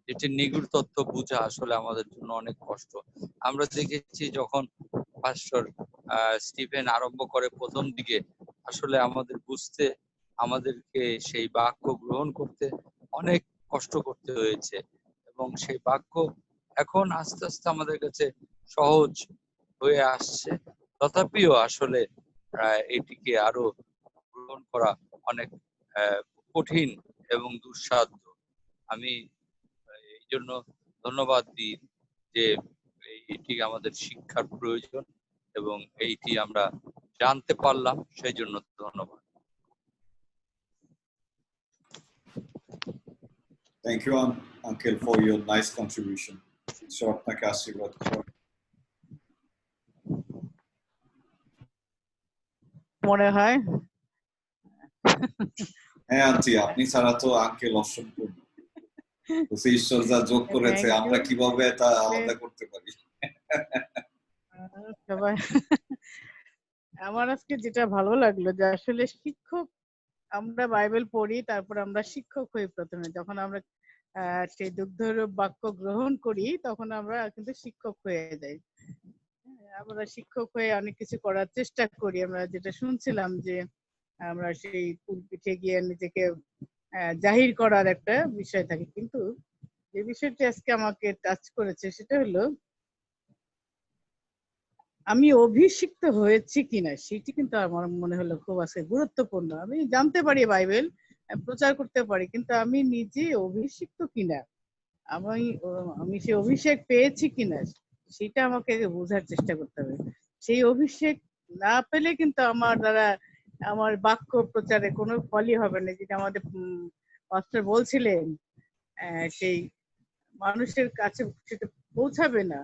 যেটি নিগুড় তত্ত্ব বোঝা আসলে আমাদের জন্য অনেক কষ্ট। আমরা দেখেছি যখন পাস্টর স্টিফেন আরম্ভ করে প্রথম দিকে, আসলে আমাদের বুঝতে, আমাদেরকে সেই বাক্য গ্রহণ করতে অনেক কষ্ট করতে হয়েছে, এবং সেই বাক্য এখন আস্তে আস্তে আমাদের কাছে সহজ হয়ে আসছে। তথাপিও আসলে এটিকে আরো গ্রহণ করা অনেক কঠিন এবং দুঃসাধ্য। আমি এই জন্য ধন্যবাদ দিই যে এটি আমাদের শিক্ষার প্রয়োজন এবং এইটি আমরা জানতে পারলাম, সেই জন্য ধন্যবাদ। Thank you, Uncle, for your nice contribution. ঈশ্বর আপনাকে আশীর্বাদ করুন। মনে হয় হ্যাঁ আন্টি, আপনি ছাড়া তো আঙ্কেল অসম্পূর্ণ। তো সেই ঈশ্বর যা যোগ করেছে, আমরা কিভাবে তা আলাদা করতে পারি? সবাই আমার আজকে যেটা ভালো লাগলো যে আসলে শিক্ষক, আমরা বাইবেল পড়ি, তারপর আমরা শিক্ষক হই। প্রথমে যখন আমরা সেই দুগ্ধরূপ বাক্য গ্রহণ করি, তখন আমরা কিন্তু শিক্ষক হয়ে যাই। আমরা শিক্ষক হয়ে অনেক কিছু করার চেষ্টা করি। আমরা যেটা শুনছিলাম যে আমরা সেই পুলপিঠে গিয়ে নিজেকে জাহির করার একটা বিষয় থাকে, কিন্তু যে বিষয়টি আজকে আমাকে টাচ করেছে সেটা হলো আমি অভিষিক্ত হয়েছি কিনা, সেটি কিন্তু আমার মনে হলো খুব আজকে গুরুত্বপূর্ণ। আমি জানতে পারি বাইবেল, প্রচার করতে পারি, কিন্তু আমি নিজে অভিষিক্ত কিনা, আমি সেই অভিষেক পেয়েছি কিনা, সেটা আমাকে বোঝার চেষ্টা করতে হবে। সেই অভিষেক না পেলে কিন্তু আমার দ্বারা আমার বাক্য প্রচারে কোনো ফলই হবে না। যেটা আমাদের পাস্টর বলছিলেন, সেই মানুষের কাছে সেটা পৌঁছাবে না।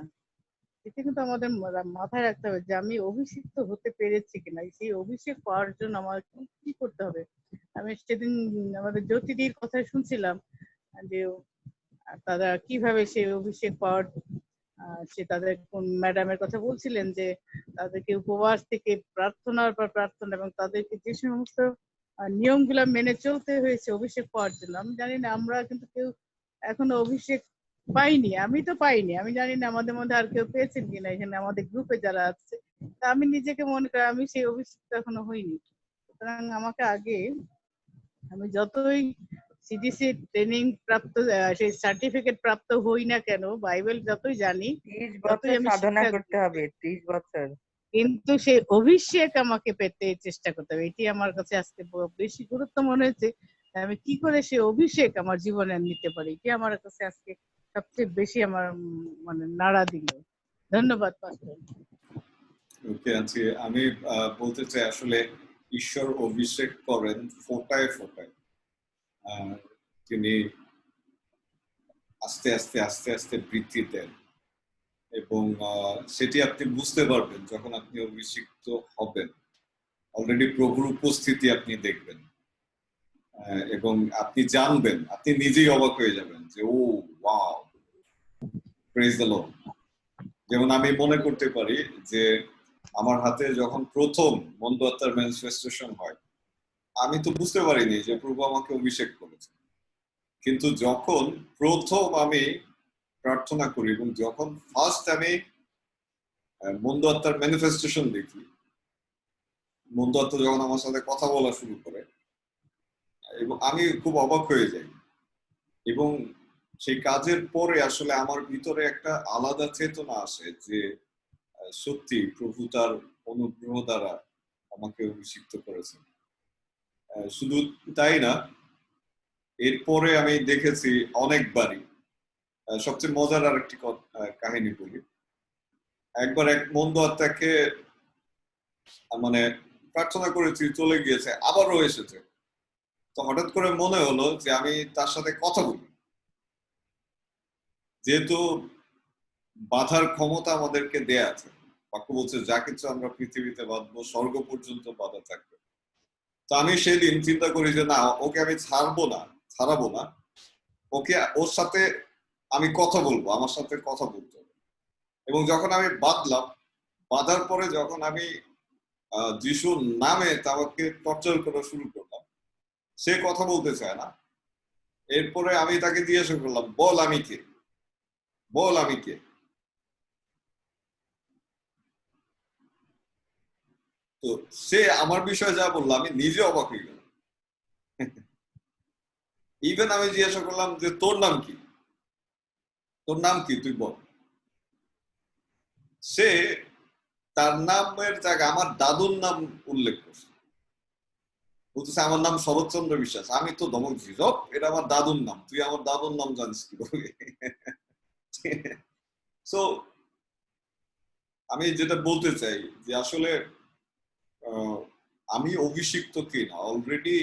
এটা কিন্তু আমাদের মাথায় রাখতে হবে যে আমি অভিষিক্ত হতে পেরেছি কিনা। সেই অভিষেক পাওয়ার জন্য আমার কি করতে হবে। আমি সেদিন আমাদের জ্যোতিদির কথা শুনছিলাম যে তারা কিভাবে সেই অভিষেক পাওয়ার, সে তাদের কোন ম্যাডামের কথা বলছিলেন যে তাদেরকে উপবাস থেকে প্রার্থনার পর প্রার্থনা, এবং তাদেরকে যে সমস্ত নিয়মগুলা মেনে চলতে হয়েছে অভিষেক পাওয়ার জন্য। আমি জানি না আমরা কিন্তু কেউ এখনো অভিষেক পাইনি, আমি তো পাইনি। আমি জানি না আমাদের মধ্যে আর কেউ পেয়েছেন কিনা, এখানে আমাদের গ্রুপে যারা আছে। তা আমি নিজেকে মনে করি আমি সেই অভিষিক্ত এখনো হইনি। সুতরাং আমাকে আগে, আমি যতই সিডিসি ট্রেনিং প্রাপ্ত, সেই সার্টিফিকেট প্রাপ্ত হই না কেন, বাইবেল যতই জানি, 30 বছর সাধনা করতে হবে, 30 বছর, কিন্তু সেই অভিষেক আমাকে পেতে চেষ্টা করতে হবে। এটি আমার কাছে আজকে বেশি গুরুত্ব মনে হয়েছে। আমি কি করে সেই অভিষেক আমার জীবনে নিতে পারি, এটি আমার কাছে আজকে সবচেয়ে বেশি আমার মানে নাড়া দিল। ধন্যবাদ পাস্টর। ওকে আন্টি, আমি বলতে চাই আসলে ঈশ্বর অভিষেক করেন ফোঁটায় ফোঁটায়। তিনি আস্তে আস্তে আস্তে আস্তে বৃদ্ধি দেন, এবং সেটি আপনি বুঝতে পারবেন যখন আপনি অভিষিক্ত হবেন। অলরেডি প্রভুর উপস্থিতি আপনি দেখবেন, এবং আপনি জানবেন, আপনি নিজেই অবাক হয়ে যাবেন যে ও ওয়াও, প্রেজ দ্য লর্ড। যেমন আমি মনে করতে পারি যে আমার হাতে যখন প্রথম মন্দ আত্মার ম্যানিফেস্টেশন হয়, আমি তো বুঝতে পারিনি যে প্রভু আমাকে অভিষেক করেছে। কিন্তু যখন প্রথম আমি প্রার্থনা করি এবং যখন ফার্স্ট আমি মন্দ আত্মার ম্যানিফেস্টেশন দেখি, মন্দ আত্মা যখন আমার সাথে কথা বলা শুরু করে, এবং আমি খুব অবাক হয়ে যাই। এবং সেই কাজের পরে আসলে আমার ভিতরে একটা আলাদা চেতনা আসে যে সত্যি প্রভু তার অনুগ্রহ দ্বারা আমাকে অভিষিক্ত করেছেন। শুধু তাই না, এরপরে আমি দেখেছি অনেকবারই। সবচেয়ে মজার আরেকটি কাহিনী বলি। একবার এক মন্দ আত্মাকে মানে প্রার্থনা করেছি, চলে গিয়েছে, আবারও এসেছে। তো হঠাৎ করে মনে হলো যে আমি তার সাথে কথা বলি, যেহেতু বাধার ক্ষমতা আমাদেরকে দেয়া আছে। বাক্য বলছে যা কিছু আমরা পৃথিবীতে বাঁধবো স্বর্গ পর্যন্ত বাধা থাকবে। তো আমি সেদিন চিন্তা করি যে না, ওকে আমি ছাড়াবো না, ওকে ওর সাথে আমি কথা বলবো, আমার সাথে কথা বলতে হবে। এবং যখন আমি বাঁধার পরে যখন আমি যিশুর নামে তাকে টর্চার করা শুরু করলাম, সে কথা বলতে চায় না। এরপরে আমি তাকে জিজ্ঞাসা করলাম, বল আমি কে। তো সে আমার বিষয়ে যা বললো আমি নিজে অবাক হয়ে গেলাম। ইভেন আমি জিজ্ঞাসা করলাম যে তোর নাম কি তুই বল। সে তার নামের জায়গায় আমার দাদুর নাম উল্লেখ করছে, বলতেছে আমার নাম শরৎচন্দ্র বিশ্বাস। আমি তো ধমক দিছি, এটা আমার দাদুর নাম, তুই আমার দাদুর নাম জানিস কি করে? সো আমি যেটা বলতে চাই যে আসলে আমি অভিষিক্ত কিনা অলরেডি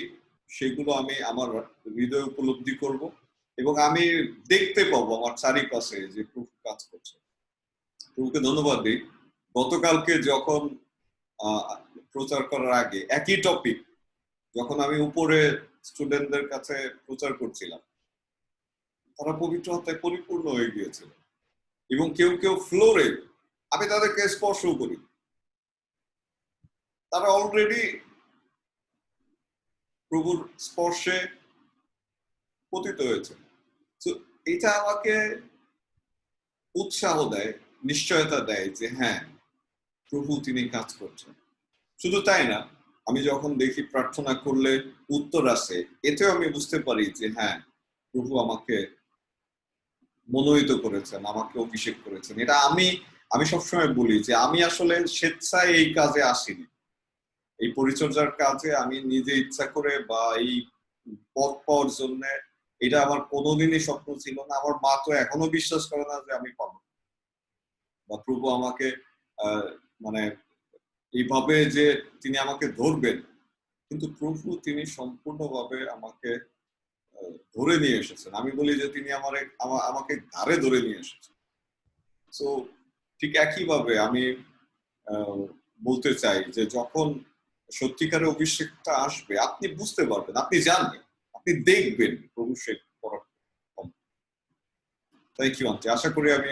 সেগুলো আমি আমার হৃদয়ে উপলব্ধি করব, এবং আমি দেখতে পাবো আমার চারিপাশে যে প্রভু কাজ করছে। প্রভুকে ধন্যবাদ দিই। গতকালকে যখন প্রচার করার আগে একই টপিক যখন আমি উপরে স্টুডেন্টদের কাছে প্রচার করছিলাম, তারা পবিত্র আত্মায় পরিপূর্ণ হয়ে গিয়েছিল, এবং কেউ ফ্লোরে আমি তাদেরকে স্পর্শ করি, তারা অলরেডি প্রভুর স্পর্শে পতিত হয়েছে। তো এটা আমাকে উৎসাহ দেয়, নিশ্চয়তা দেয় যে হ্যাঁ, প্রভু তিনি কাজ করছেন। শুধু তাই না, আমি যখন দেখি প্রার্থনা করলে উত্তর আসে, এতেও আমি বুঝতে পারি যে হ্যাঁ, প্রভু আমাকে মনোনীত করেছেন, আমাকে অভিষেক করেছেন। এটা আমি সবসময় বলি যে আমি আসলে স্বেচ্ছায় এই কাজে আসিনি, এই পরিচর্যার কাজে আমি নিজে ইচ্ছা করে বা এই পদ পাওয়ার জন্য, এটা আমার কোনোদিনই স্বপ্ন ছিল না। আমার মা তো এখনো বিশ্বাস করে না যে আমি পাবো, বা প্রভু আমাকে মানে এইভাবে যে তিনি আমাকে ধরবেন। কিন্তু প্রভু তিনি সম্পূর্ণভাবে আমাকে ধরে নিয়ে এসেছেন। আমি বলি যে তিনি আমাকে ঘাড়ে ধরে নিয়ে এসেছেন। সো ঠিক একইভাবে আমি বলতে চাই যে যখন সত্যিকারের অভিষেকটা আসবে, আপনি বুঝতে পারবেন, আপনি জানবেন, আপনি দেখবেন প্রভু সে করার। Thank you aunty. আশা করি আমি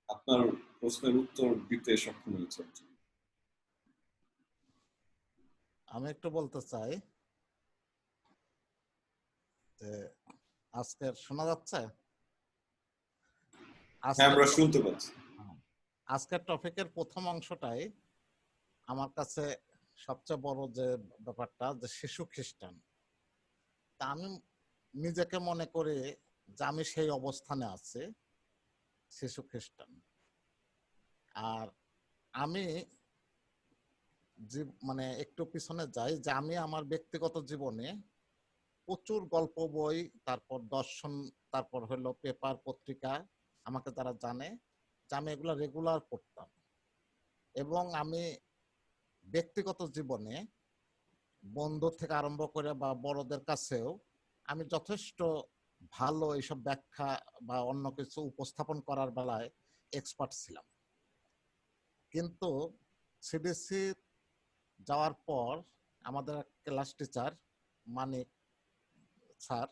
আপনার প্রশ্নের উত্তর দিতে সক্ষম হয়েছি। আমি একটু বলতে চাই যে আজকের শোনা যাচ্ছে? হ্যাঁ, আমরা শুনতে পাচ্ছি। আজকের টপিকের প্রথম অংশটাই আমার কাছে সবচেয়ে বড় যে ব্যাপারটা, যে শিশু খ্রিস্টান। তা আমি নিজেকে মনে করি যে আমি সেই অবস্থানে আছি, শিশু খ্রিস্টান। আর আমি মানে একটু পিছনে যাই, যে আমি আমার ব্যক্তিগত জীবনে প্রচুর গল্প বই, তারপর দর্শন, তারপর হলো পেপার পত্রিকা, আমাকে যারা জানে যে আমি এগুলো রেগুলার পড়তাম। এবং আমি ব্যক্তিগত জীবনে বন্ধু থেকে আরম্ভ করে বা বড়দের কাছেও আমি যথেষ্ট ভালো এইসব ব্যাখ্যা বা অন্য কিছু উপস্থাপন করার বেলায় এক্সপার্ট ছিলাম। কিন্তু সিডিসি যাওয়ার পর আমাদের ক্লাস টিচার মানিক স্যার,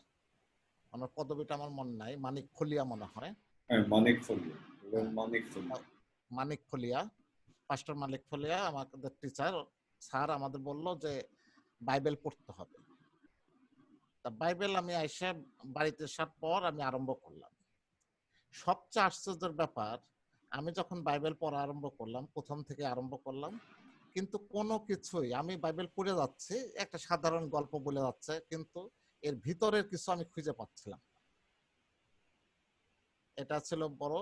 আমার পদবিটা আমার মনে নাই, মানিক ফলিয়া মনে হয়, মানিক ফলিয়া, পাস্টার মানিক ফলিয়া আমাদের টিচার স্যার আমাদের বলল যে বাইবেল পড়তে হবে। তা বাইবেল আমি আইসা বাড়িতে আসার পর আমি আরম্ভ করলাম। সবচেয়ে আশ্চর্যের ব্যাপার, আমি যখন বাইবেল পড়া আরম্ভ করলাম, প্রথম থেকে আরম্ভ করলাম, কিন্তু কোনো কিছুই, আমি বাইবেল পড়ে যাচ্ছি, একটা সাধারণ গল্প বলে যাচ্ছে, কিন্তু এর ভিতরের কিছু আমি খুঁজে পাচ্ছিলাম। এটা ছিল বড়।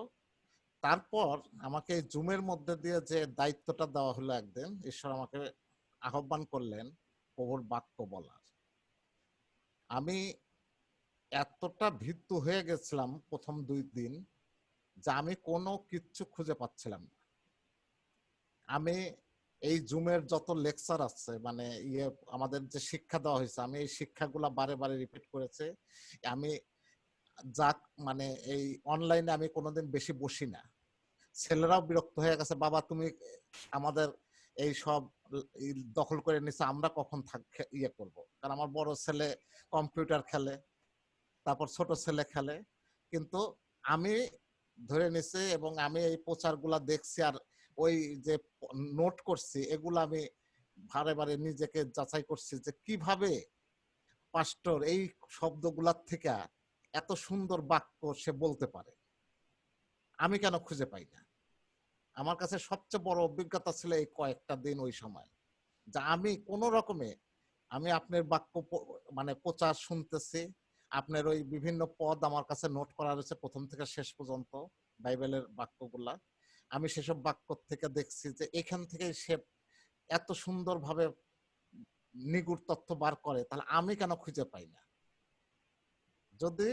তারপর আমাকে জুমের মধ্যে দিয়ে যে দায়িত্বটা দেওয়া হলো, একদিন ঈশ্বর আমাকে আহ্বান করলেন প্রভুর বাক্য বলার। আমি এতটা ভীতু হয়ে গেছিলাম প্রথম 2 দিন যে আমি কোনো কিচ্ছু খুঁজে পাচ্ছিলাম না। আমি এই জুমের যত লেকচার আছে, মানে আমাদের যে শিক্ষা দেওয়া হয়েছে, আমি এই শিক্ষাগুলা বারে বারে রিপিট করেছি। আমি যাক মানে এই অনলাইনে আমি কোনোদিন বেশি বসি না। ছেলেরাও বিরক্ত হয়ে গেছে, বাবা তুমি আমাদের এই সব দখল করে নিচ্ছে, আমরা কখন করব। কারণ আমার বড় ছেলে কম্পিউটার খেলে, তারপর ছোট ছেলে খেলে, কিন্তু আমি ধরে নিছি এবং আমি এই প্রচারগুলা দেখছি আর ওই যে নোট করছি, এগুলো আমি বারে বারে নিজেকে যাচাই করছি যে কিভাবে পাস্টর এই শব্দগুলার থেকে এত সুন্দর বাক্য সে বলতে পারে, আমি কেন খুঁজে পাই না। আমার কাছে সবচেয়ে বড় অভিজ্ঞতা ছিল এই কয়েকটা দিন ওই সময়, যা আমি কোন রকমে আমি আপনার বাক্য মানে প্রচার শুনতেছি, আপনার ওই বিভিন্ন পদ আমার কাছে নোট করা রয়েছে প্রথম থেকে শেষ পর্যন্ত বাইবেলের বাক্যগুলা। আমি সেসব বাক্য থেকে দেখছি যে এখান থেকে সে এত সুন্দরভাবে নিগুড় তথ্য বার করে, তাহলে আমি কেন খুঁজে পাই না। যদি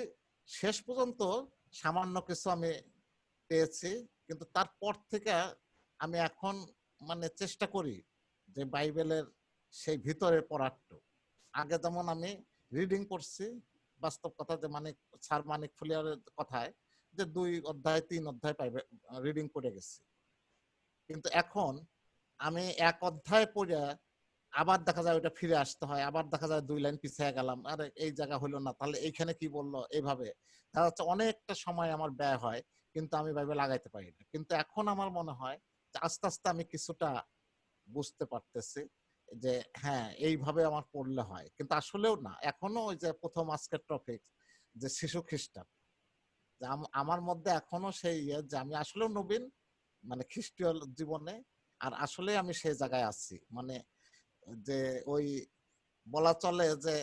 শেষ পর্যন্ত সামান্য কিছু আমি পেয়েছি, কিন্তু তারপর থেকে আমি এখন মানে চেষ্টা করি যে বাইবেলের সেই ভিতরে পড়ারটা। আগে যেমন আমি রিডিং করছি, বাস্তব কথা যে মানে স্যার মানিক ফুলিয়ারের কথায় যে 2 অধ্যায় 3 অধ্যায় রিডিং করে গেছি, কিন্তু এখন আমি 1 অধ্যায় পড়ে আবার দেখা যায় ওটা ফিরে আসতে হয়, আবার দেখা যায় 2 লাইন পিছিয়ে গেলাম, আরে এই জায়গা হলো না, তাহলে এইখানে কি বললো, এইভাবে দেখা যাচ্ছে অনেকটা সময় আমার ব্যয় হয়, কিন্তু আমি বাইবেল আগাইতে পারি না। কিন্তু এখন আমার মনে হয় যে আস্তে আস্তে আমি কিছুটা বুঝতে পারতেছি যে হ্যাঁ এইভাবে আমার পড়লে হয়, কিন্তু আসলেও না। এখনো ওই যে প্রথম আজকের টপিক যে শিশু খ্রিস্টান, যে আমার মধ্যে এখনো সেই যে আমি আসলেও নবীন মানে খ্রিস্টীয় জীবনে, আর আসলে আমি সেই জায়গায় আছি, মানে যে ওই বলা চলে যে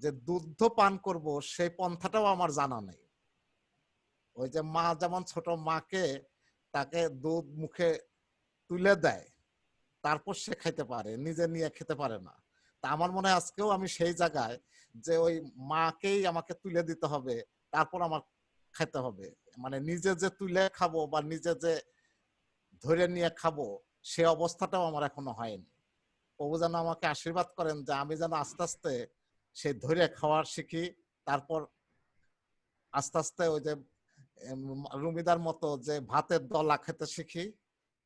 যে দুধ পান করব সেই পন্থাটাও আমার জানা নেই। ওই যে মা যেমন ছোট মাকে তাকে দুধ মুখে তুলে দেয়, তারপর সে খাইতে পারে, নিজে নিয়ে খেতে পারে না। তা আমার মনে হয় আজকেও আমি সেই জায়গায় যে ওই মাকেই আমাকে তুলে দিতে হবে, তারপর আমার খাইতে হবে। মানে নিজে যে তুলে খাবো বা নিজে যে ধরে নিয়ে খাবো, সে অবস্থাটাও আমার এখনো হয়নি। প্রভু যেন আমাকে আশীর্বাদ করেন যে আমি যেন আস্তে আস্তে সেই ধরে খাওয়ার শিখি, তারপর আস্তে আস্তে ওই যে রুমিদার মতো যে ভাতের দলা খেতে শিখি,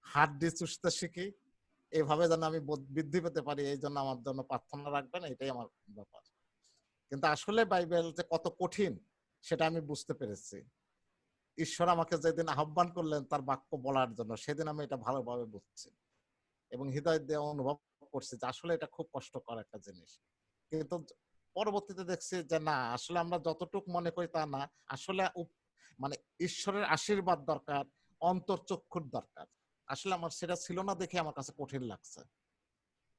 হাড্ডি চুষতে শিখি, এইভাবে যেন আমি বৃদ্ধি পেতে পারি। এই জন্য আমার জন্য প্রার্থনা রাখবেন, এটাই আমার ব্যাপার। কিন্তু আসলে বাইবেল যে কত কঠিন সেটা আমি বুঝতে পেরেছি। ঈশ্বর আমাকে যেদিন আহ্বান করলেন তার বাক্য বলার জন্য, সেদিন আমি এটা ভালোভাবে বুঝছি এবং হৃদয় দিয়ে অনুভব করছি যে আসলে এটা খুব কষ্টকর একটা জিনিস। কিন্তু পরবর্তীতে দেখছি যে না, আসলে আমরা যতটুকু মনে করি তা না, আসলে মানে ঈশ্বরের আশীর্বাদ দরকার, অন্তর্চক্ষুর দরকার। আসলে আমার সেটা ছিল না দেখে আমার কাছে কঠিন লাগছে।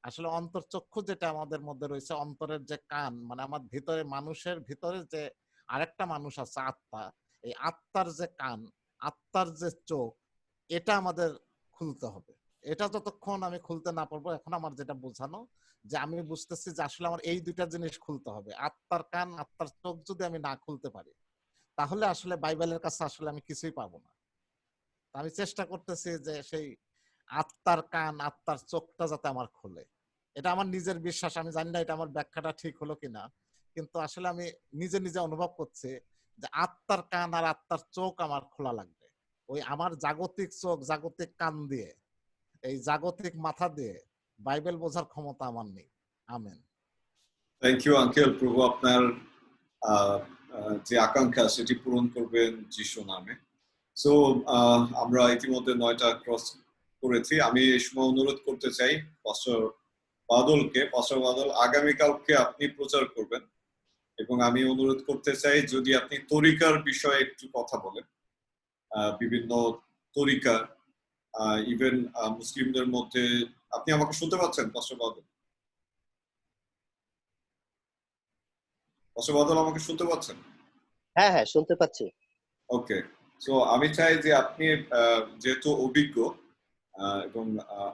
আসলে অন্তর্চক্ষু যেটা আমাদের মধ্যে রয়েছে, অন্তরের যে কান, মানে আমার ভিতরে মানুষের ভিতরে যে আরেকটা মানুষ আছে আত্মা, এই আত্মার যে কান, আত্মার যে চোখ, এটা আমাদের খুলতে হবে। এটা যতক্ষণ আমি খুলতে না পারবো, এখন আমার যেটা বোঝানো যে আমি বুঝতেছি যে আসলে আমার এই 2টা জিনিস খুলতে হবে। আত্মার কান, আত্মার চোখ যদি আমি না খুলতে পারি, তাহলে আসলে বাইবেলের কাছে আসলে আমি কিছুই পাবো না। আমি চেষ্টা করতেছি যে সেই আত্মার কান, আত্মার চোখটা যাতে আমার খোলে। এটা আমার নিজের বিশ্বাস, আমি জানি না এটা আমার ব্যাখ্যাটা ঠিক হলো কিনা, কিন্তু আসলে আমি নিজে নিজে অনুভব করছি যে আত্মার কান আর আত্মার চোখ আমার খোলা লাগবে। ওই আমার জাগতিক চোখ, জাগতিক কান দিয়ে, এই জাগতিক মাথা দিয়ে বাইবেল বোঝার ক্ষমতা আমার নেই। আমেন। Thank you uncle. প্রভু আপনার যে আকাঙ্ক্ষা সেটি পূরণ করবেন যিশু নামে। সো আমরা ইতিমধ্যে 9টা ক্রস করেছি। আমি এই সময় অনুরোধ করতে চাই পাস্টর বাদলকে, পাস্টর বাদল আগামীকালকে আপনি প্রচার করবেন, এবং আমি অনুরোধ করতে চাই যদি আপনি তরিকার বিষয়ে একটু কথা বলেন। বিভিন্ন তরিকা, ইভেন মুসলিমদের মধ্যে। আপনি আমাকে শুনতে পাচ্ছেন পাস্টর বাদল? পাস্টর বাদল আমাকে শুনতে পাচ্ছেন? হ্যাঁ হ্যাঁ শুনতে পাচ্ছি। ওকে, সো আমি চাই যে আপনি যেহেতু অভিজ্ঞ এবং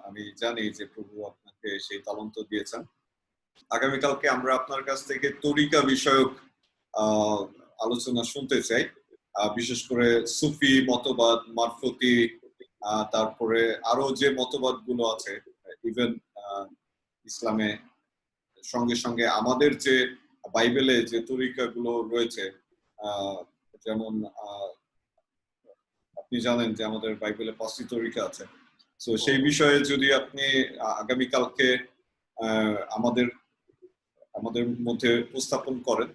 আমি জানি যে প্রভু আপনাকে সেই তালন্ত দিয়েছেন, আগামীকালকে আমরা আপনার কাছ থেকে তরিকা বিষয়ক আলোচনা শুনতে চাই, বিশেষ করে সুফি মতবাদ, মারফতি, তারপরে আরো যে মতবাদ গুলো আছে ইভেন ইসলামে, সঙ্গে সঙ্গে আমাদের যে বাইবেলে যে তরিকা গুলো রয়েছে, যেমন আপনি জানেন যে আমাদের বাইবেলে 5টি তরিকা আছে। তো সেই বিষয়ে যদি আপনি আগামীকালকে আমাদের আমাদের মধ্যে উপস্থাপন করেন,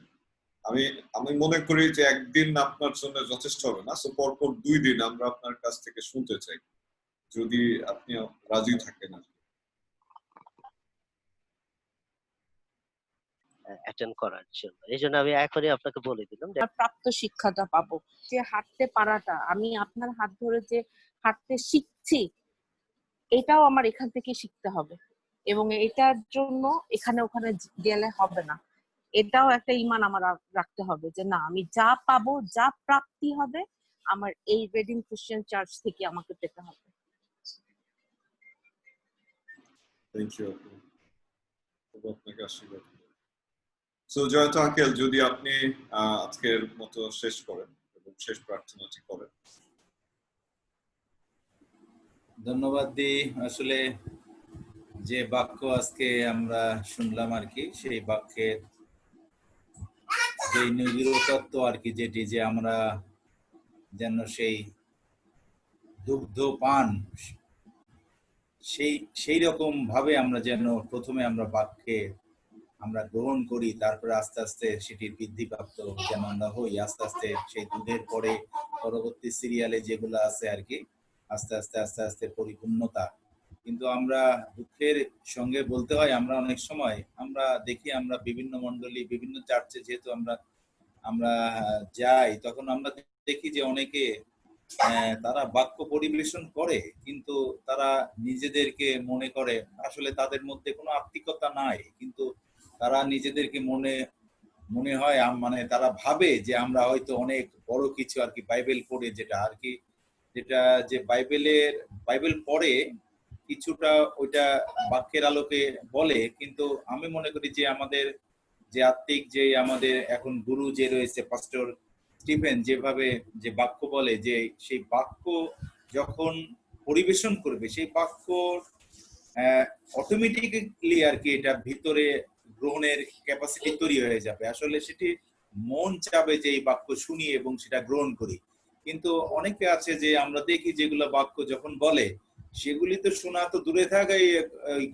আমি মনে করি যে একদিন আপনার জন্য যথেষ্ট হবে না। সো পরপর 2 দিন আমরা আপনার কাছ থেকে শুনতে চাই, যদি আপনি রাজি থাকেন। অ্যাটেন্ড করার জন্য এই জন্য আমি এখনই আপনাকে বলে দিলাম যে প্রাপ্ত শিক্ষাটা পাবো, যে হাঁটতে পারাটা, আমি আপনার হাত ধরে যে হাঁটতে শিখছি, এটাও আমার এখান থেকে শিখতে হবে, এবং এটার জন্য এখানে ওখানে গেলে হবে না। এটাও একটা ঈমান আমার রাখতে হবে যে না, আমি যা পাবো, যা প্রাপ্তি হবে, আমার এই রেডিং ক্রিশ্চিয়ান চার্চ থেকে আমাকে পেতে হবে। Thank you. আপনাকে আশীর্বাদ। সো জয়ন্ত আঙ্কেল, যদি আপনি আজকের মতো শেষ করেন এবং শেষ প্রার্থনাটি করেন। ধন্যবাদ দি। আসলে যে বাক্য আজকে আমরা শুনলাম আর কি, সেই বাক্যের যে নিবিড় তত্ত্ব আর কি, যেটি যে আমরা যেন সেই দুগ্ধ পান, সেই রকম ভাবে আমরা যেন প্রথমে আমরা বাক্যে আমরা গ্রহণ করি, তারপরে আস্তে আস্তে সেটির বৃদ্ধিপ্রাপ্ত যেন আমরা হই। আস্তে আস্তে সেই দুধের পরে পরবর্তী সিরিয়ালে যেগুলো আছে আর কি, আস্তে আস্তে আস্তে আস্তে পরিপূর্ণতা। কিন্তু আমরা দুঃখের সঙ্গে বলতে হয়, আমরা অনেক সময় আমরা দেখি, আমরা বিভিন্ন মণ্ডলী, বিভিন্ন চার্চে যেহেতু আমরা যাই, তখন আমরা দেখি যে অনেকে তারা বাক্য পরিবেশন করে, কিন্তু তারা নিজেদেরকে মনে করে আসলে তাদের মধ্যে কোনো আত্মিকতা নাই, কিন্তু তারা নিজেদেরকে মনে হয় মানে তারা ভাবে যে আমরা হয়তো অনেক বড় কিছু আর কি বাইবেল পড়ে, যেটা আর কি, যেটা যে বাইবেল পড়ে কিছুটা ওইটা বাক্যের আলোকে বলে, কিন্তু আমি মনে করি যে আমাদের যে আত্মিক যে আমাদের এখন গুরু যে রয়েছে পাস্টর স্টিফেন, যেভাবে যে বাক্য বলে, যে সেই বাক্য যখন পরিবেশন করবে, সেই বাক্য অটোমেটিক্যালি আর কি এটা ভিতরে গ্রহণের ক্যাপাসিটি তৈরি হয়ে যাবে। আসলে সেটি মন চাবে যে এই বাক্য শুনি এবং সেটা গ্রহণ করি। কিন্তু অনেকে আছে যে আমরা দেখি যেগুলো বাক্য যখন বলে, সেগুলি তো শোনা তো দূরে থাকাই,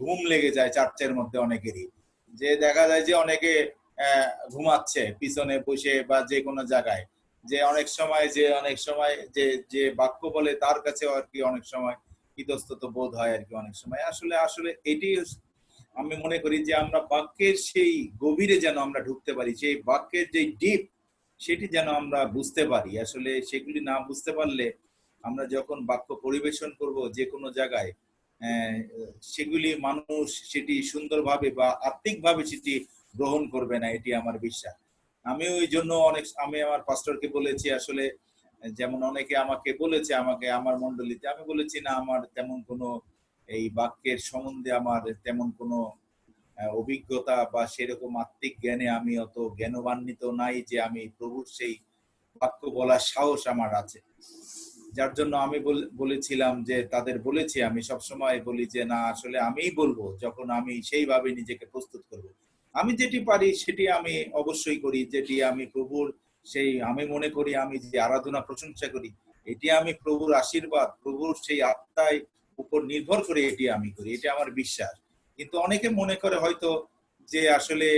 ঘুম লেগে যায় চার্চের মধ্যে অনেকেরই, যে দেখা যায় যে অনেকে ঘুমাচ্ছে পিছনে বসে বা যে কোনো জায়গায়, যে অনেক সময় যে বাক্য বলে তার কাছে আর কি অনেক সময় ইতস্তত বোধ হয় আর কি অনেক সময়। আসলে এটি আমি মনে করি যে আমরা বাক্যের সেই গভীরে যেন আমরা ঢুকতে পারি, সেই বাক্যের যে ডিপ সেটি যেন আমরা বুঝতে পারি। আসলে সেগুলি না বুঝতে পারলে আমরা যখন বাক্য পরিবেশন করব যে কোনো জায়গায়, সেগুলি মানুষ সেটি সুন্দরভাবে বা আত্মিকভাবে সেটি গ্রহণ করবে না, এটি আমার বিশ্বাস। আমি ওই জন্য আমি আমার পাস্টরকে বলেছি, আসলে যেমন অনেকে আমাকে বলেছে, আমার মণ্ডলীতে, আমি বলেছি না, আমার তেমন কোনো এই বাক্যের সম্বন্ধে আমার তেমন কোনো অভিজ্ঞতা বা সেরকম আত্মিক জ্ঞানে আমি অত জ্ঞানবান্বিত নাই যে আমি প্রভুর সেই বাক্য বলার সাহস আমার আছে। যার জন্য আমি বলেছিলাম যে তাদের বলেছি, আমি সবসময় বলি যে না, আসলে আমিই বলবো যখন আমি সেইভাবে নিজেকে প্রস্তুত করব। আমি যেটি পারি সেটি আমি অবশ্যই করি, যেটি আমি প্রভুর সেই আমি মনে করি আমি যে আরাধনা প্রশংসা করি, এটি আমি প্রভুর আশীর্বাদ, প্রভুর সেই আত্মায় উপর নির্ভর করে এটি আমি করি, এটি আমার বিশ্বাস। কিন্তু অনেকে মনে করে হয়তো যে আসলে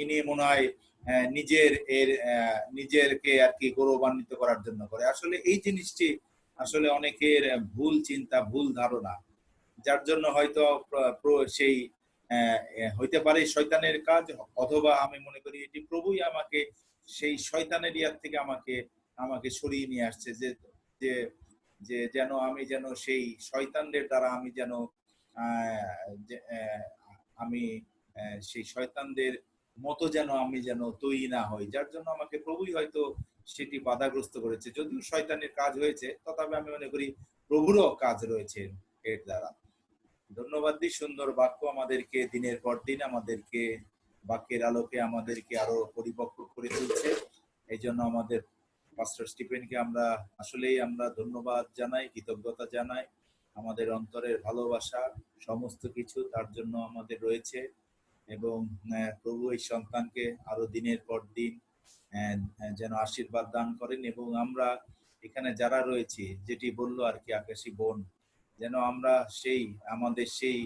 ইনি মনে হয় নিজেরকে আর কি গৌরবান্বিত করার জন্য করে। আসলে এই জিনিসটি আসলে অনেকের ভুল চিন্তা, ভুল ধারণা, যার জন্য হয়তো সেই হইতে পারে শয়তানের কাজ, অথবা আমি মনে করি এটি প্রভুই আমাকে সেই শয়তানের ইয়ার থেকে আমাকে সরিয়ে নিয়ে আসছে, যে যেন আমি যেন সেই শয়তানদের দ্বারা আমি যেন আমি সেই শয়তানদের মতো যেন আমি যেন তৈরি না হই, যার জন্য আমাকে প্রভুই হয়তো সেটি বাধাগ্রস্ত করেছে। যদিও শয়তানের কাজ হয়েছে, তথাপি আমি মনে করি প্রভুরও কাজ রয়েছে এর দ্বারা। ধন্যবাদ দিই, সুন্দর বাক্য আমাদেরকে দিনের পর দিন আমাদেরকে বাক্যের আলোকে আমাদেরকে আরো পরিপক্ক করে তুলছে। এই জন্য আমাদের পাস্টর স্টিফেনকে আমরা আসলেই আমরা ধন্যবাদ জানাই, কৃতজ্ঞতা জানাই। আমাদের অন্তরের ভালোবাসা সমস্ত কিছু তার জন্য আমাদের রয়েছে, এবং প্রভু এই সন্তানকে আরো দিনের পর দিন যেন আশীর্বাদ দান করেন। এবং আমরা এখানে যারা রয়েছি, যেটি বললো আর কি আকাশী বোন, যেন আমরা সেই আমাদের সেই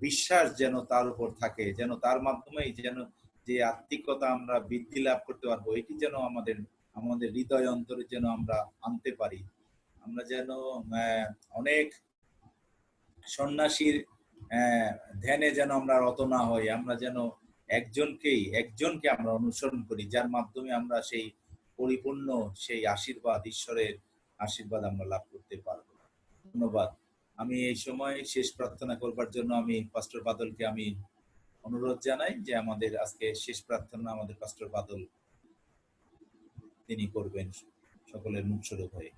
বিশ্বাস যেন তার উপর থাকে, যেন তার মাধ্যমেই যেন যে আত্মিকতা আমরা বৃদ্ধি লাভ করতে পারবো, এটি যেন আমাদের হৃদয় অন্তরে যেন আমরা আনতে পারি। আমরা যেন অনেক সন্ন্যাসীর ধ্যানে যেন আমরা রত না হই, আমরা যেন একজনকে আমরা অনুসরণ করি, যার মাধ্যমে আমরা সেই পরিপূর্ণ সেই আশীর্বাদ, ঈশ্বরের আশীর্বাদ আমরা লাভ করতে পারবো। ধন্যবাদ। আমি এই সময় শেষ প্রার্থনা করবার জন্য আমি পাস্টর বাদলকে আমি অনুরোধ জানাই যে আমাদের আজকে শেষ প্রার্থনা আমাদের পাস্টর বাদল তিনি করবেন সকলের মুখ স্বরূপ হয়ে।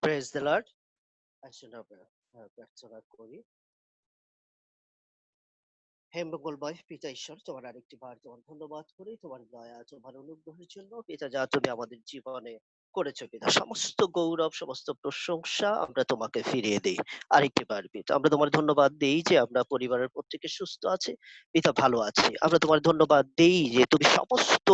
Praise the lord. আসুন আমরা প্রার্থনা করি। হে মঙ্গলময় পিতা ঈশ্বর, তোমার আরেকটি বার তোমার ধন্যবাদ করি, তোমার দয়া তোমার অনুগ্রহের জন্য পিতা, যা তুমি আমাদের জীবনে করেছো পিতা, সমস্ত গৌরব সমস্ত প্রশংসা আমরা তোমাকে ফিরিয়ে দিই আরেকটি বার পিতা। আমরা তোমার ধন্যবাদ দিই যে আমরা পরিবারের প্রত্যেকে সুস্থ আছে পিতা, ভালো আছি। আমরা তোমার ধন্যবাদ দিই যে তুমি সমস্ত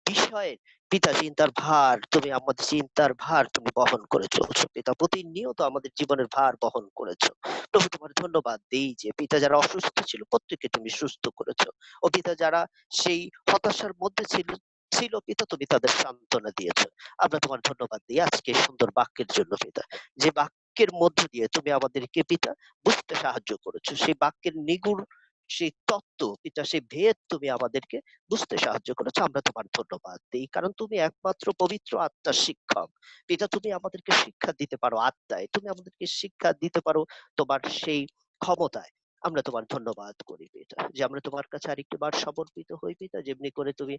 বিষয়ের পিতা চিন্তার ভার, তুমি আমাদের চিন্তার ভার তুমি বহন করে চলছো পিতা, প্রতিনিয়ত আমাদের জীবনের ভার বহন করেছো প্রভু। তোমার ধন্যবাদ দিই যে পিতা, যারা অসুস্থ ছিল প্রত্যেককে তুমি সুস্থ করেছো। ও পিতা, যারা সেই হতাশার মধ্যে ছিল পিতা, তুমি তাদের সান্ত্বনা দিয়েছো। আমরা তোমার ধন্যবাদ দিই আজকে সুন্দর বাক্যের জন্য পিতা, যে বাক্যের মধ্য দিয়ে তুমি আমাদেরকে পিতা বুঝতে সাহায্য করেছো। সেই বাক্যের নিগুড় সেই তত্ত্ব পিতা, সেই ভেদ তুমি আমাদেরকে বুঝতে সাহায্য করেছো। আমরা তোমার ধন্যবাদ দিই, কারণ তুমি একমাত্র পবিত্র আত্মার শিক্ষক পিতা। তুমি আমাদেরকে শিক্ষা দিতে পারো আত্মায়, তুমি আমাদেরকে শিক্ষা দিতে পারো তোমার সেই ক্ষমতায়। আমরা তোমার ধন্যবাদ করি পিতা, যে আমরা তোমার কাছে আরেকটি বার সমর্পিত হই পিতা। যেমনি করে তুমি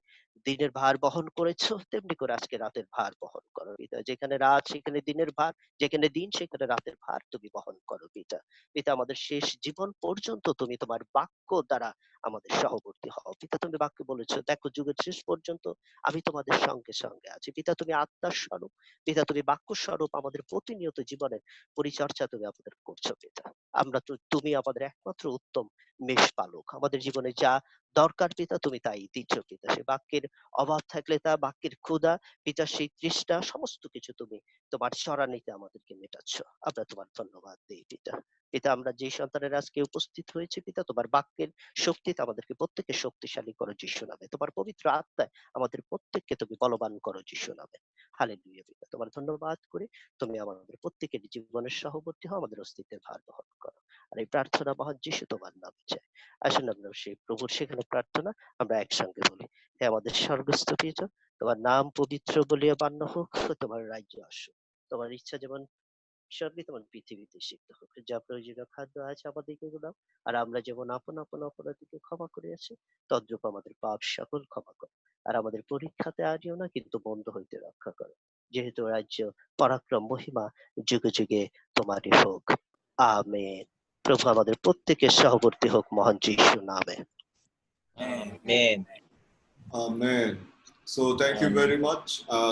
দিনের ভার বহন করেছো, তেমনি করে আজকে রাতের ভার বহন করো পিতা। যেখানে রাত সেখানে দিনের ভার, যেখানে দিন সেখানে রাতের ভার তুমি বহন করো পিতা। পিতা, আমাদের শেষ জীবন পর্যন্ত তুমি তোমার বাক্য দ্বারা আমাদের সহবর্তী হও পিতা। তুমি বাক্য বলেছো, দেখো যুগের শেষ পর্যন্ত আমি তোমাদের সঙ্গে সঙ্গে আছি পিতা। তুমি আত্মার স্বরূপ পিতা, তুমি বাক্য স্বরূপ আমাদের প্রতিনিয়ত জীবনের পরিচর্যা তুমি আমাদের করছো পিতা। আমরা তো তুমি আমাদের একমাত্র উত্তম মেষপালক, আমাদের জীবনে যা দরকার পিতা তুমি তাই দিচ্ছ পিতা। সে বাক্যের অভাব থাকলে তা, বাক্যের ক্ষুধা পিতা, সেই তৃষ্ণা সমস্ত কিছু তুমি তোমার স্মরণীতে আমাদেরকে মেটাচ্ছ। আমরা তোমার ধন্যবাদ দিই পিতা। পিতা, আমরা যে সন্তানের আজকে উপস্থিত হয়েছে পিতা, তোমার বাক্যের শক্তিতে আমাদেরকে প্রত্যেককে শক্তিশালী করো যিশু নামে। তোমার পবিত্র আত্মায় আমাদের প্রত্যেককে তুমি বলবান করো যিশু নামে। হালেলুয়া পিতা, তোমার ধন্যবাদ করি। তুমি আমাদের প্রত্যেকের জীবনের সহবর্তী হও, আমাদের অস্তিত্বের ভার বহন করো। আর এই প্রার্থনা মহান যিশু তোমার নামে চাই। আসুন আমরা সেই প্রভুর সেখানে প্রার্থনা আমরা একসঙ্গে বলি। হে আমাদের স্বর্গস্থ পিতা, তোমার নাম পবিত্র বলিয়া মান্য হোক, তোমার রাজ্য আসুক, তোমার ইচ্ছা যেমন স্বর্গে তেমন পৃথিবীতে সিদ্ধ হোক। যা প্রয়োজনীয় খাদ্য আছে আমাদেরকে দাও, আর আমরা যেমন আপন আপন অপরাধীকে ক্ষমা করিয়াছি, তদ্রূপ আমাদের পাপ সকল ক্ষমা করো। আর আমাদের পরীক্ষাতে আনিও না, কিন্তু বন্ধ হইতে রক্ষা করো। যেহেতু রাজ্য, পরাক্রম, মহিমা যুগে যুগে তোমারই হোক। আমেন। প্রভু আমাদের প্রত্যেকের সহবর্তী হোক মহান যিশু নামে। Amen. Amen. So thank you very much.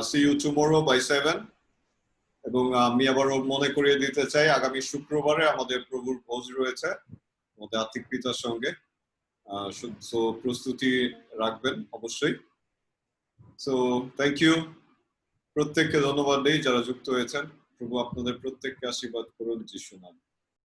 See you tomorrow by 7. এবং আমি আবারও মনে করিয়ে দিতে চাই, আগামী শুক্রবারে আমাদের প্রভুর ভোজ রয়েছে আমাদের আত্মিক পিতার সঙ্গে। সো প্রস্তুতি রাখবেন অবশ্যই। So thank you. প্রত্যেককে ধন্যবাদ দেই যারা যুক্ত হয়েছেন। প্রভু আপনাদের প্রত্যেককে আশীর্বাদ করুন যিশু নামে।